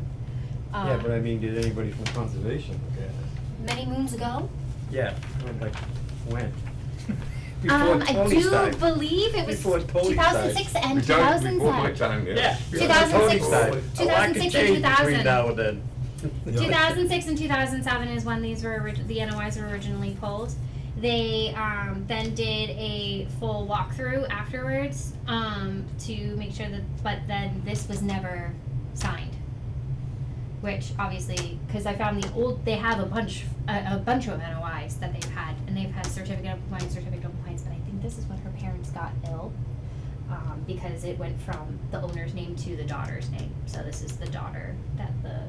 Yeah, but I mean, did anybody from conservation look at it? Many moons ago. Yeah, like, when? Before I Tony's do time. believe it was Before Tony's time. 2006 and Before my 2007. time, Yeah. yeah. before 2006 Tony's time. A lot could 2006 and change 2000. between now and then. 2006 and 2007 is when these were the NOIs were originally pulled. They then did a full walkthrough afterwards to make sure that, but then this was never signed. Which obviously, because I found they have a bunch of NOIs that they've had, and they've had certificate of compliance, but I think this is when her parents got ill, because it went from the owner's name to the daughter's name. So this is the daughter that the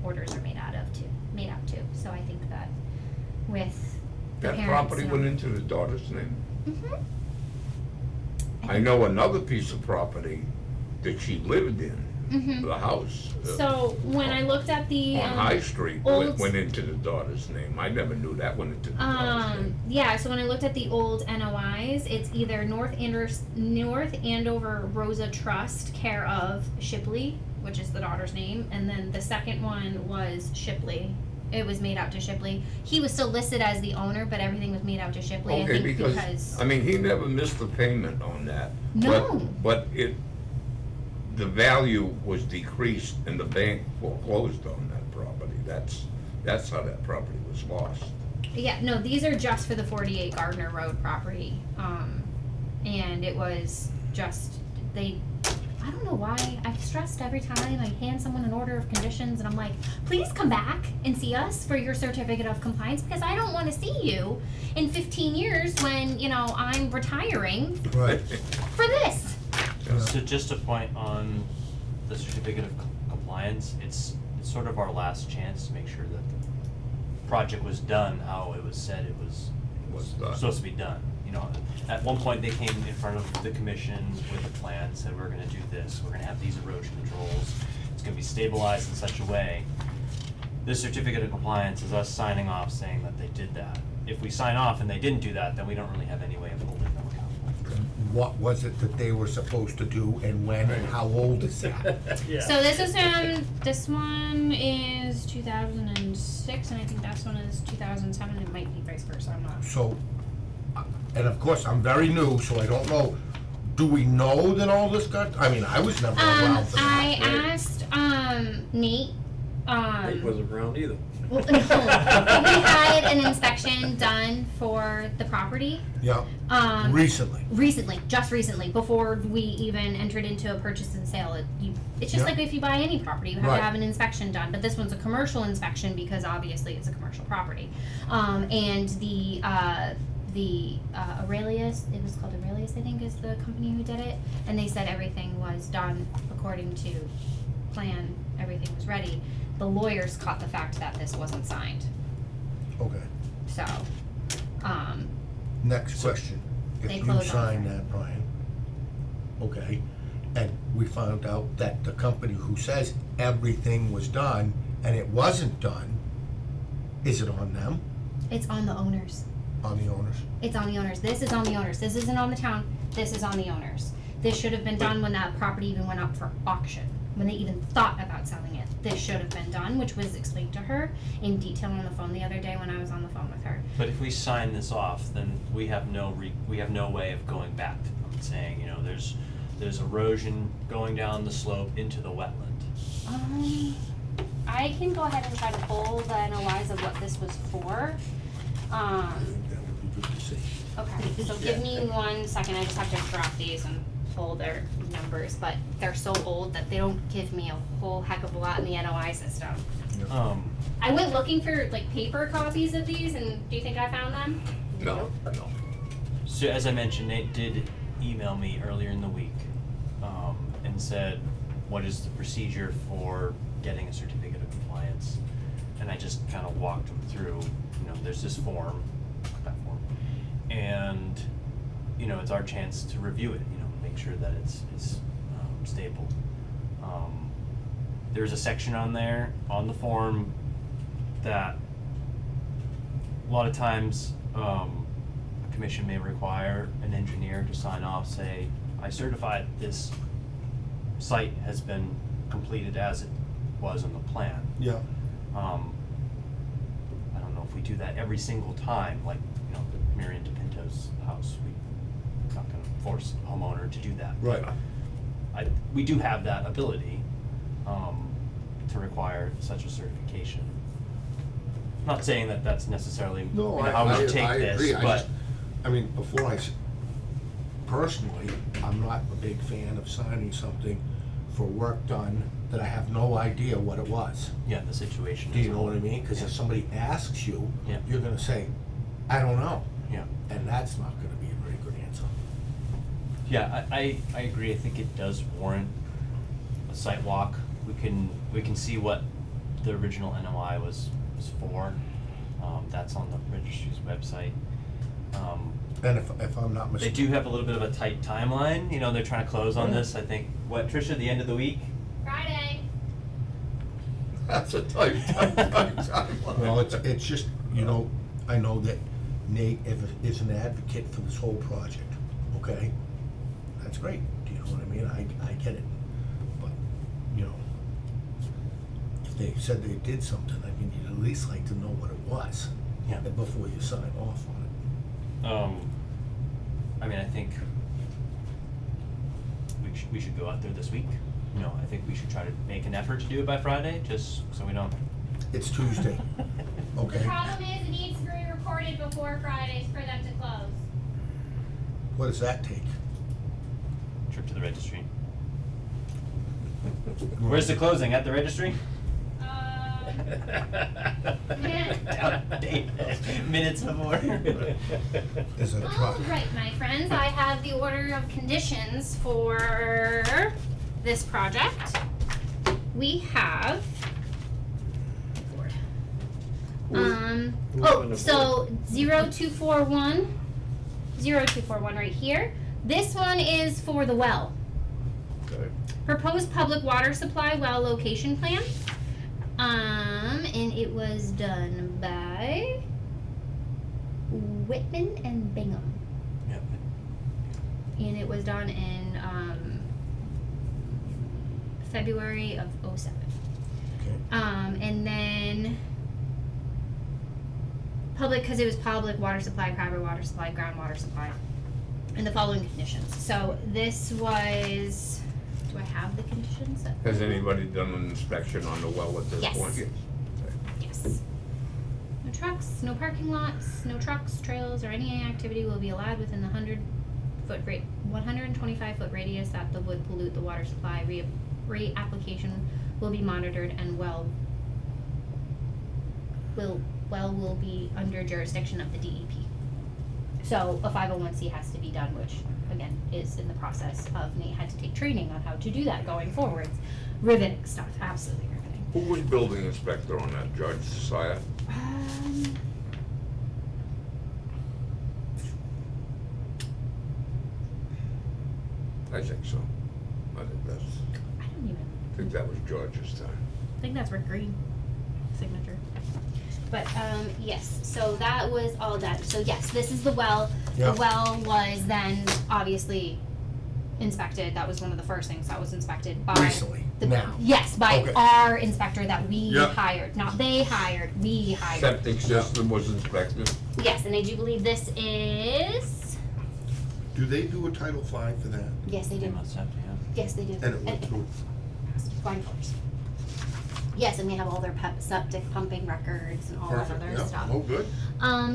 orders are made out to. So I think that with the That parents. property went into the daughter's name. Mhm. I know another piece of property that she lived in, Mhm. the house. So when I looked at the On High Street, old- went into the daughter's name. I never knew that went into the daughter's name. Yeah, so when I looked at the old NOIs, it's either North Andover Rosa Trust, care of Shipley, which is the daughter's name, and then the second one was Shipley. It was made out to Shipley. He was still listed as the owner, but everything was made out to Shipley, I Okay, think because, I mean, he never missed a payment on that. No. But the value was decreased and the bank foreclosed on that property. That's how that property was lost. Yeah, no, these are just for the 48 Gardner Road property. And it was just, I don't know why, I've stressed every time I hand someone an order of conditions and I'm like, please come back and see us for your certificate of compliance, because I don't wanna see you in 15 years when, I'm retiring Right. for this. So just a point on the certificate of compliance, it's sort of our last chance to make sure that the project was done how it was said it was done. supposed to be done. At one point, they came in front of the commission with a plan, said we're gonna do this, we're gonna have these erosion controls, it's gonna be stabilized in such a way. This certificate of compliance is us signing off saying that they did that. If we sign off and they didn't do that, then we don't really have any way of holding them accountable. What was it that they were supposed to do and when and how old is that? Yeah. So this one is 2006, and I think this one is 2007, it might be vice versa, I'm not. So, and of course, I'm very new, so I don't know, do we know that all this got, I mean, I was never around for I that. right? asked, Nate, He wasn't around either. well, no, we had an inspection done for the property, Yeah, recently, just recently, before we even entered into a purchase and sale. It's just Yeah. like if you buy any property, you have Right. to have an inspection done, but this one's a commercial inspection because obviously it's a commercial property. And the Aurelius, it was called Aurelius, I think, is the company who did it, and they said everything was done according to plan, everything was ready. The lawyers caught the fact that this wasn't signed, Okay, so, next question. They If you close on signed Friday. that, Brian, okay, and we found out that the company who says everything was done and it wasn't done, is it on them, it's on the owners. on the owners? It's on the owners. This is on the owners. This isn't on the town. This is on the owners. This should have been done when that property even went up for auction, when they even thought about selling it, this should have been done, which was explained to her in detail on the phone the other day when I was on the phone with her. But if we sign this off, then we have no way of going back to them and saying, you know, there's erosion going down the slope into the wetland. I can go ahead and try to pull the NOIs of what this was for. That would be good to see. Okay, so give me 1 second, I just have to drop these and pull their numbers, but they're so old that they don't give me a whole heck of a lot in the NOI system. I went looking for like paper copies of these, and do you think I found them? No. So as I mentioned, Nate did email me earlier in the week, and said, what is the procedure for getting a certificate of compliance? And I just kind of walked him through, you know, there's this form, that form, and, you know, it's our chance to review it, you know, make sure that it's stable. There's a section on there, on the form, that a lot of times, a commission may require an engineer to sign off, say, I certify this site has been completed as it was on the plan. Yeah. I don't know if we do that every single time, like, you know, Marion DePinto's house, we're not gonna force a homeowner to do that. Right. We do have that ability, to require such a certification. I'm not saying that that's necessarily, you know, how we should take this, agree. but. I mean, personally, I'm not a big fan of signing something for work done that I have no idea what it was. Yeah, the situation. Do you know what I mean? Cause if somebody asks you, Yeah. you're gonna say, I don't know. Yeah. And that's not gonna be a very good answer. Yeah, I agree. I think it does warrant a site walk. We can see what the original NOI was for. That's on the registry's website. And if I'm not They mistaken. do have a little bit of a tight timeline. You know, they're trying to close on this. I think, what, Tricia, the end of the week? Friday. That's a tight timeline. Well, it's just, you know, I know that Nate is an advocate for this whole project, okay? That's great, do you know what I mean? I get it. But, you know, if they said they did something, I mean, you'd at least like to know what it was. Yeah. Before you sign off on it. I mean, I think we should go out there this week. You know, I think we should try to make an effort to do it by Friday, just so we don't. It's Tuesday, The okay? problem is it needs to be recorded before Fridays for them to close. What does that take? Trip to the registry. Where's the closing? At the registry? Minutes before. Is it a truck? All right, my friends, I have the order of conditions for this project. We have. So 0241 right here. This one is for the well. Okay. Proposed public water supply well location plan. And it was done by Whitman and Bingham. Yep. And it was done in, February of '07. Okay. And then public, cause it was public water supply, private water supply, groundwater supply, and the following conditions. So this was, do I have the conditions? Has anybody done an inspection on the well at this Yes. point? Yes. No trucks, no parking lots, no trucks, trails, or any activity will be allowed within the 125-foot radius that would pollute the water supply. Reapplication will be monitored and well will be under jurisdiction of the DEP. So a 501c has to be done, which again is in the process of Nate had to take training on how to do that going forwards. Riveting stuff, absolutely riveting. Who was building inspector on that, Judge Sire? I think so. I think that's, I don't even I think that was George's time. I think that's Rick Green signature. But yes, so that was all done. So yes, this is the well. Yeah. The well was then obviously inspected, that was one of the first things that was inspected by. Recently, now. Yes, by Okay. our inspector that we Yeah. hired, not they hired, we hired. Septic system was inspected. Yes, and I do believe this is, Do they do a Title V for that? yes, they They do. must have to, yeah. Yes, they do. And it went through? Flying colors. Yes, and we have all their septic pumping records and all that Perfect, other yeah. stuff. Oh, good.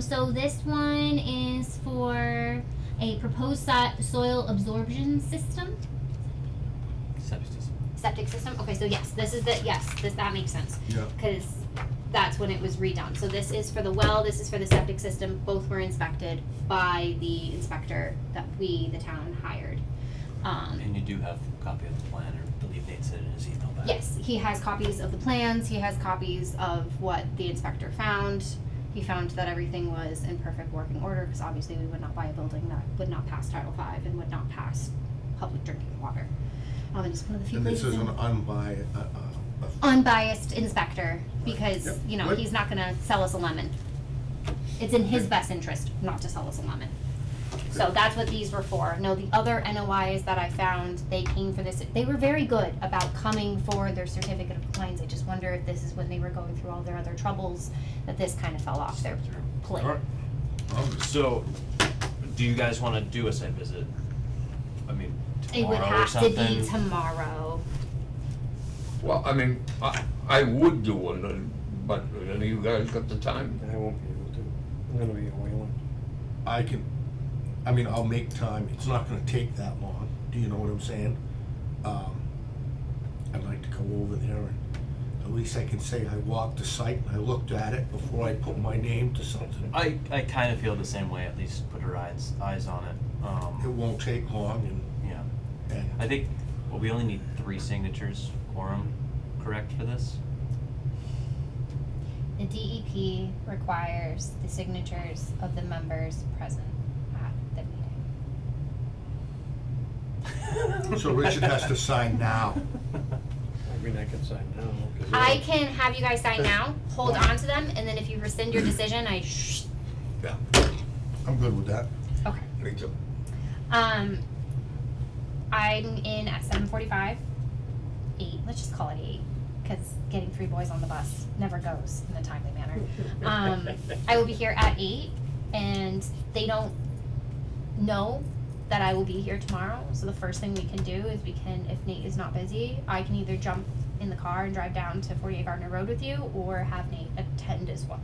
So this one is for a proposed soil absorption system. Septic system, okay, so yes, this is that makes sense. Yeah. Cause that's when it was redone, so this is for the well, this is for the septic system, both were inspected by the inspector that we, the town, hired. And you do have a copy of the plan, or believe Nate said in his email back. Yes, he has copies of the plans, he has copies of what the inspector found. He found that everything was in perfect working order, because obviously we would not buy a building that would not pass Title V and would not pass public drinking water. And it's one of the few And this places is in an unbiased, unbiased inspector, because, Yep. you know, Good. he's not gonna sell us a lemon. It's in his best interest not to sell us a lemon. So that's what these were for. No, the other NOIs that I found, they came for this, they were very good about coming for their certificate of compliance. I just wonder if this is when they were going through all their other troubles, that this kind of fell off their plate. Alright. So, do you guys wanna do a site visit? I mean, It would tomorrow or have to be something? tomorrow. Well, I mean, I would do one, but any of you guys got the time? I won't be able to. I'm gonna be in Wayland. I'll make time, it's not gonna take that long, do you know what I'm saying? I'd like to go over there and at least I can say I walked the site and I looked at it before I put my name to something. I kinda feel the same way, at least put our eyes on it, It won't take long yeah. and I think, well, we only need 3 signatures, quorum, correct for this? The DEP requires the signatures of the members present at the meeting. So Richard has to sign now. I mean, I can sign now, 'cause I can have you guys sign now, hold on to them, and then if you rescind your decision, Yeah. I'm good with that. okay. Me too. I'm in at 7:45, 8, let's just call it 8, cause getting 3 boys on the bus never goes in a timely manner. I will be here at 8, and they don't know that I will be here tomorrow, so the first thing we can do is if Nate is not busy, I can either jump in the car and drive down to 48 Gardner Road with you, or have Nate attend as well,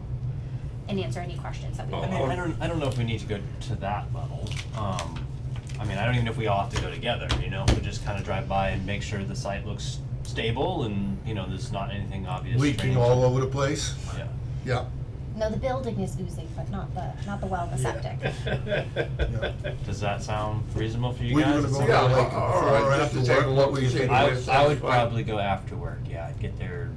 and answer any questions that we I have. mean, I don't know if we need to go to that level. I mean, I don't even know if we all have to go together, you know, we just kinda drive by and make sure the site looks stable and, you know, there's not anything obvious. Leaking strange. all over the place? Yeah. Yeah. No, the building is oozing, but not the well, the septic. Yeah. Does that sound reasonable for you Were you guys? gonna go Yeah, there like all before right, or just to after take a work? look What were you and see thinking? what I it's would satisfied. probably go after work, yeah, I'd get there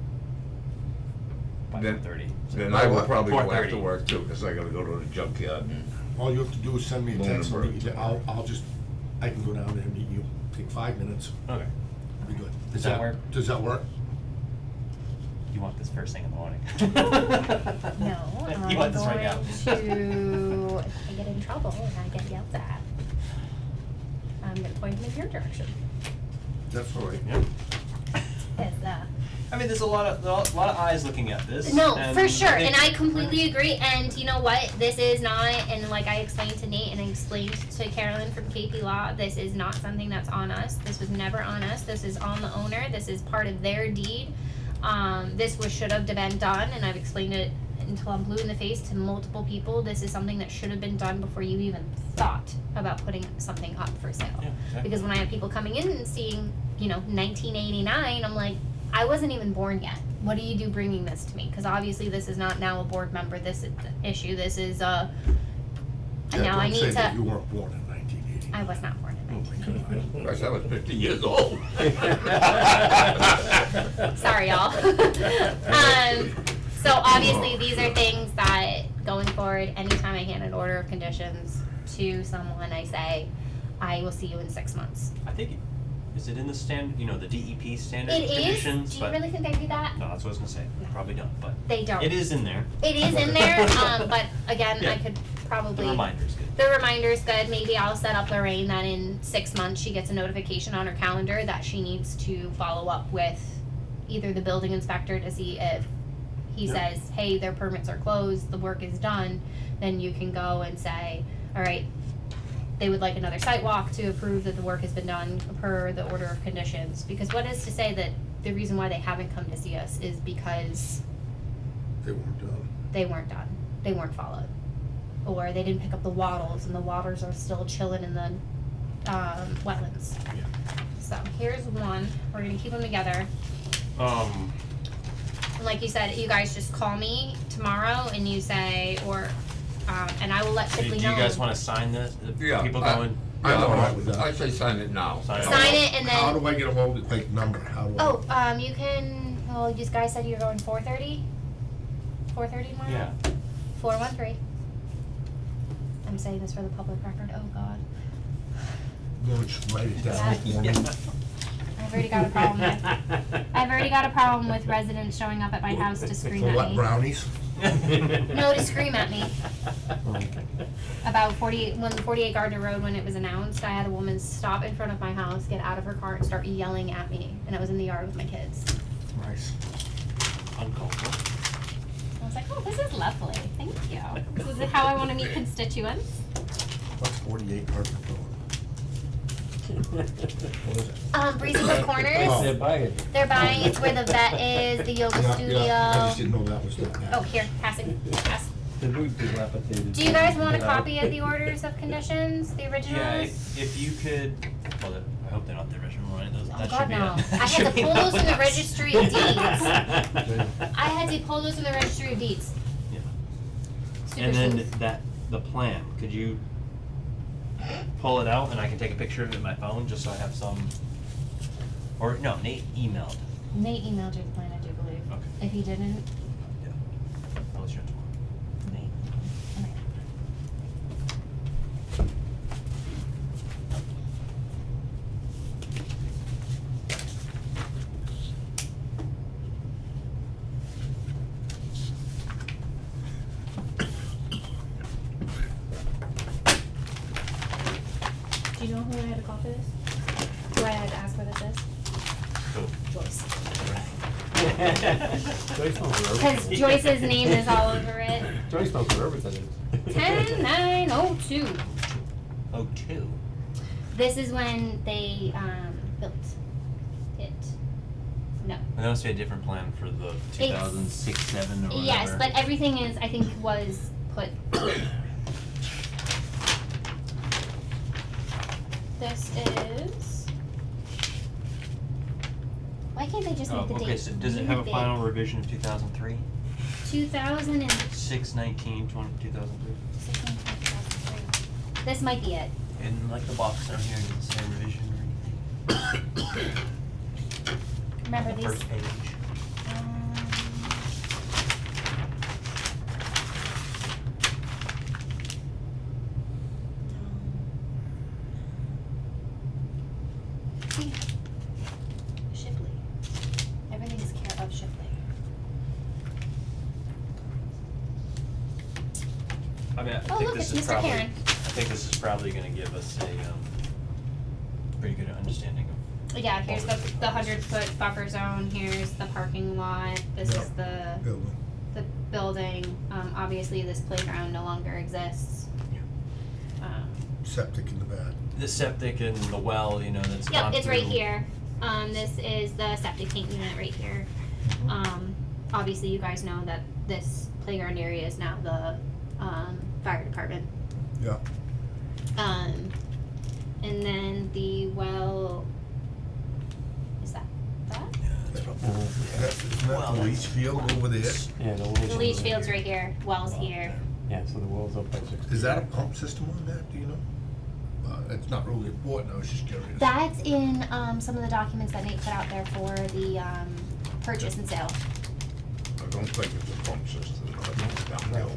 by Then- 4:30. Then I will what? probably go 4:30. after work too, cause I gotta go to the junkyard and. All you have to do is send me a text, and Lunenburg. I can go down there and meet you, take 5 minutes, Okay, be good. Does that work? Does that work? you want this first thing in the morning? No, You I'm want this right going now? to, if I get in trouble and I get yelled at, I'm gonna point them in your direction. That's all right. Yep. As, I mean, there's a lot of eyes looking at this. No, and for sure, think- and I completely agree, and you know what, this is not, and like I explained to Nate and I explained to Carolyn from KP Law, this is not something that's on us, this was never on us, this is on the owner, this is part of their deed. Should have been done, and I've explained it until I'm blue in the face to multiple people, this is something that should have been done before you even thought about putting something up for sale. Yeah, exactly. Because when I have people coming in and seeing, 1989, I'm like, I wasn't even born yet. What do you do bringing this to me? Because obviously this is not now a board member, this is the issue, this is, now I need Don't say that to, you weren't born in 1980. I was not born in 1980. Gosh, I was 50 years old. Sorry, y'all. So obviously, these are things that, going forward, anytime I hand an order of conditions to someone, I say, I will see you in 6 months. I think, is it in the the DEP standard It is? conditions? Do you But- really think they do that? No, that's what I was gonna say, probably don't, but They don't. it is in there. It is in there, but again, I Yeah. could The probably, reminder's good. the reminder's good. Maybe I'll set up Lorraine that in 6 months she gets a notification on her calendar that she needs to follow up with either the building inspector to see if he says, hey, their permits are closed, the work is done, then you can go and say, all right, they would like another site walk to approve that the work has been done per the order of conditions. Because what is to say that the reason why they haven't come to see us is because They weren't done. they weren't done, they weren't followed. Or they didn't pick up the wattles and the waters are still chilling in the wetlands. So here's one, we're gonna keep them together. And like you said, you guys just call me tomorrow and you say, or, and I will let Do Shipley you know. guys wanna sign this? The Yeah, people I- going? I say sign it now. Sign it. Sign it and How then, do I get a hold of, like, number, how do I? oh, you can, well, you guys said you're going 4:30? 4:30 tomorrow? Yeah. 413. I'm saying this for the public record, oh god. No, just write it down Yeah. for me. I've already got a problem with, I've already got a problem with residents showing up at my house to scream For at what, me. brownies? No, to scream at me. About 48, when 48 Gardner Road, when it was announced, I had a woman stop in front of my house, get out of her car and start yelling at me, and I was in the yard with my kids. Nice. Uncalled for. I was like, oh, this is lovely, thank you. This is how I wanna meet constituents. What's 48 Gardner Road? What is it? Breezy Brook Corners, Oh. They're buying. they're buying, it's where the vet is, the yoga studio. I just didn't know that was that. Oh, here, passing, pass. The root dilapidated. Do you guys want a Get out. copy of the orders of conditions, the originals? Yeah, if you could, well, I hope they're not the original, right? Those, Oh that God, should be no. it. I had to pull those from the registry of deeds. Yeah. I had to pull those from the registry of deeds. Super And then smooth. the plan, could you pull it out and I can take a picture of it in my phone, just so I have some, or, no, Nate emailed. Nate emailed you the plan, I do believe. Okay. If he didn't, I'll let you know tomorrow. Nate. Okay. Do you know who I had to call for this? Who I had to ask where this is? Cool. Joyce. Joyce knows where Because everything is. Joyce's name is all over it. Joyce knows where everything is. 10902. Oh, two. This is when they built it. No. And that must be a different plan for the 2006, 7 or whatever. Yes, but everything is, I think, was put. This is. Why can't they just Oh, make the date? okay, so does it have a big? final revision of 2003? 2000 and 6/19/2003. 2003. This might be it. In like the box down here, does it say revision or anything? Remember On the these. first page. Shipley. Everything is care of Shipley. I mean, I Oh, think look, this it's is Mr. probably, Karen. I think this is probably gonna give us a, pretty good understanding of. Yeah, here's what the we're the doing. 100-foot buffer zone, here's the parking lot, this is the Building. building. Obviously, this playground no longer exists. Septic in the back. The septic and the well, you know, that's gone Yep, it's right through- here. This is the septic tank unit right here. Obviously, you guys know that this playground area is now the fire department. Yeah. And then the well, is that? Isn't that the leach field over there? Yeah, the The leach field's right here, well's here. Yeah, so the well's up by 60. Is that a pump system on that, do you know? It's not really important, I was just curious. That's in some of the documents that Nate put out there for the purchase and sale. I don't think it's a pump system, I think it's downhill.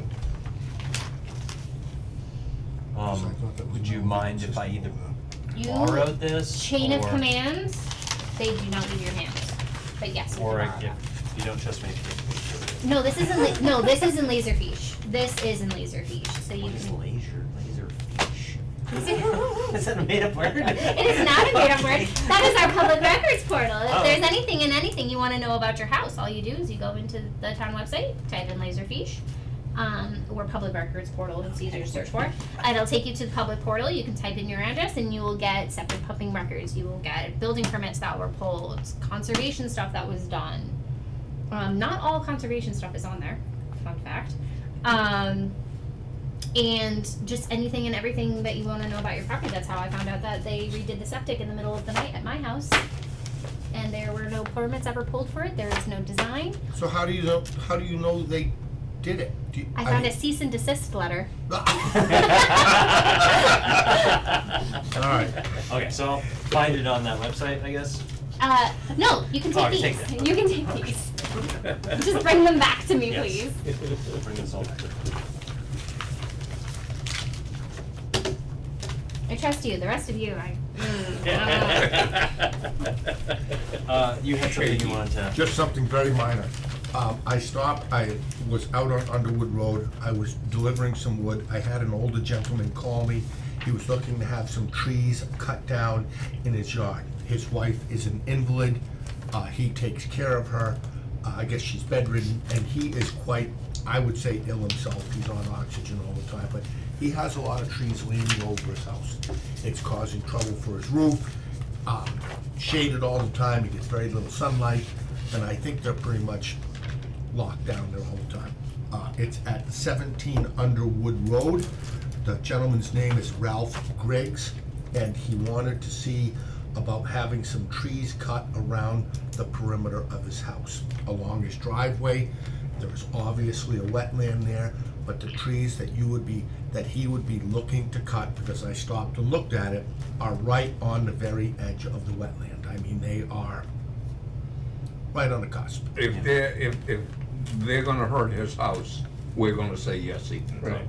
Would you mind if I either You borrowed this? chain of or- commands, they do not leave your hands. But yes, you can Or borrow them. if you don't trust me, you can. No, this isn't. No, this isn't Laserfish. This is in Laserfish, so you What is can. laserfish? Is that a made up word? It is not a made up word. That is our public records portal. If Oh. there's anything and anything you want to know about your house, all you do is you go into the town website, type in Laserfish, or public records portal. It's easier to search for. And it'll take you to the public portal. You can type in your address, and you will get septic pumping records. You will get building permits that were pulled, conservation stuff that was done. Not all conservation stuff is on there. Fun fact. And just anything and everything that you want to know about your property. That's how I found out that they redid the septic in the middle of the night at my house. And there were no permits ever pulled for it. There is no design. So how do you know they did it? I found a cease and desist letter. Alright. Okay, so I'll find it on that website, I guess. No, you can Oh, take take these. that. You can take these. Just bring them back to me, Yes. please. Bring this all back. I trust you. The rest of you, You had something you wanted to. Just something very minor. I was out on Underwood Road, I was delivering some wood, I had an older gentleman call me. He was looking to have some trees cut down in his yard. His wife is an invalid, he takes care of her, I guess she's bedridden, and he is quite, I would say, ill himself. He's on oxygen all the time, but he has a lot of trees leaning over his house. It's causing trouble for his roof, shaded all the time, he gets very little sunlight, and I think they're pretty much locked down there all the time. It's at 17 Underwood Road. The gentleman's name is Ralph Griggs, and he wanted to see about having some trees cut around the perimeter of his house. Along his driveway, there's obviously a wetland there, but the trees that he would be looking to cut, because I stopped and looked at it, are right on the very edge of the wetland. I mean, they are right on the cusp. If they're gonna hurt his house, we're gonna say yes, he can go. Right.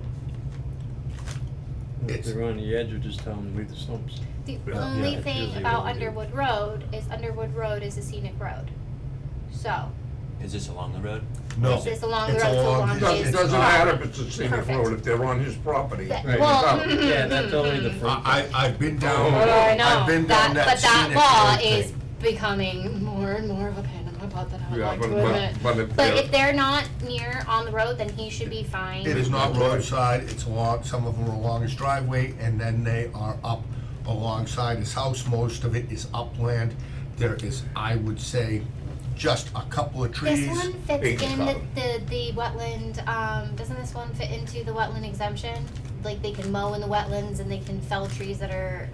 If they're on the edge, or just tell them to leave the stumps. The Yeah. only Yeah, thing usually about what we do. Underwood Road is a scenic road. So, Is this along the road? No, This is along the it's road, so along along his- his- It it's doesn't not- matter if it's a scenic Perfect. road, if they're on his property. That- it's well, out. Yeah, that's only the front. I've been down, Oh, I know, I've been down that but that scenic law road is thing. becoming more and more of a pain in my butt than I would Yeah, like but- to but- admit. but if they're not near on the road, then he should be fine. It is not roadside, it's along, some of them are along his driveway, and then they are up alongside his house. Most of it is upland. There is, I would say, just a couple of trees. This one fits Big in problem. the wetland, doesn't this one fit into the wetland exemption? Like they can mow in the wetlands and they can fell trees that are,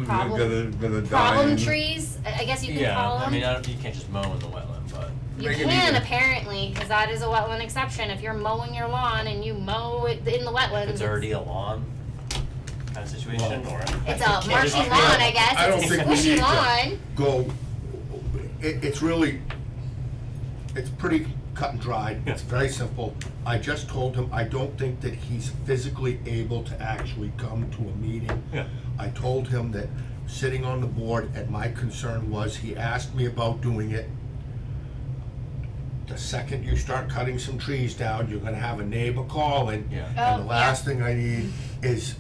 problem dying. trees, I guess you can call Yeah, them. I mean, you can't just mow in the wetland, but. You They can can either- apparently, cause that is a wetland exception, if you're mowing your lawn and you mow it in the wetlands. It's already a lawn kind of situation, or? It's a marshy lawn, I guess, I don't it's a think we squishy need to lawn. go, it's really, it's pretty cut and dried, it's very simple. I just told him, I don't think that he's physically able to actually come to a meeting. Yeah. I told him that sitting on the board, and my concern was, he asked me about doing it. The second you start cutting some trees down, you're gonna have a neighbor calling. Yeah. And the Oh, last thing I need is,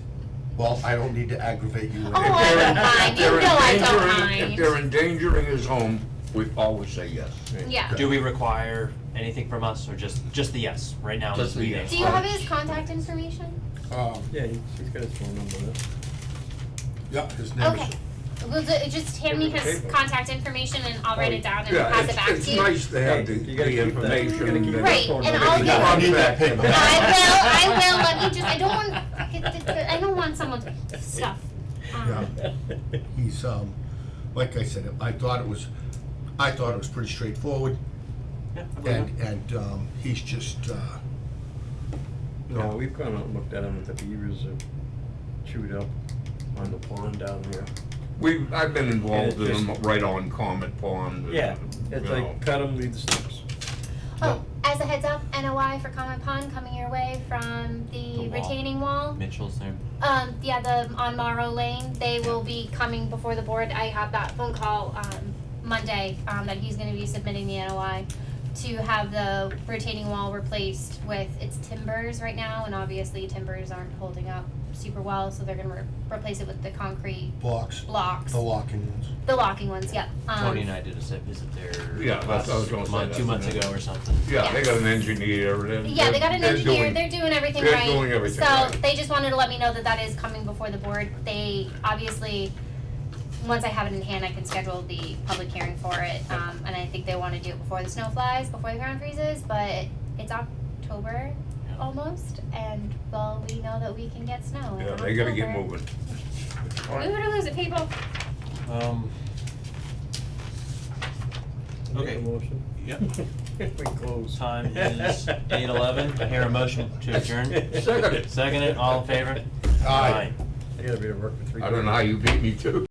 well, I don't need to aggravate you. Oh, I don't mind, you know I don't mind. If they're endangering his home, we always say yes. Yeah. Do we require anything from us, or just the yes, right now, Just this the meeting? yes. Do you have his contact information? Yeah, he's got his phone number there. Yeah, his name Okay. is, Well, just hand me his contact information and I'll write it down and Yeah, pass it back to you. it's nice to have Hey, the you gotta keep that. information. You gotta keep that Right, phone and number. I'll You get- don't I need that paper. I will, let me just, I don't want someone's stuff. yeah, he's, like I said, I thought it was pretty straightforward, Yeah, I believe it. and, he's just, No, we've gone out and looked at them, the beavers are chewed up on the pond down here. I've been involved Yeah, in them right on Comet Pond. and, Yeah, it's you know. like, cut them, leave the stumps. Oh, as a heads up, NOI for Common Pond coming your way from The the wall. retaining wall. Mitchell's there. On Morrow Lane, they will be coming before the board. I have that phone call, Monday, that he's gonna be submitting the NOI to have the retaining wall replaced with its timbers right now, and obviously timbers aren't holding up super well, so they're gonna replace it with the concrete Blocks, blocks. the locking ones. The locking ones, yep. Tony and I did a site visit there. Yeah, that's what I was gonna say, month, 2 months that's- ago or something. Yeah, they got an engineer, Yeah, they got an engineer, they're doing everything they're right. doing everything So right. they just wanted to let me know that that is coming before the board. They obviously, once I have it in hand, I can schedule the public hearing for it. And I think they wanna do it before the snow flies, before the ground freezes, but it's October almost, and well, we know that we can get snow in Yeah, they gotta get October. moving. Move it or lose it, people. Okay. Motion? Yep. We close. Time is 8:11. I hear a motion to adjourn. Second. Second it, all in favor? Aye. I gotta be at work for 3:30. I don't know how you beat me too.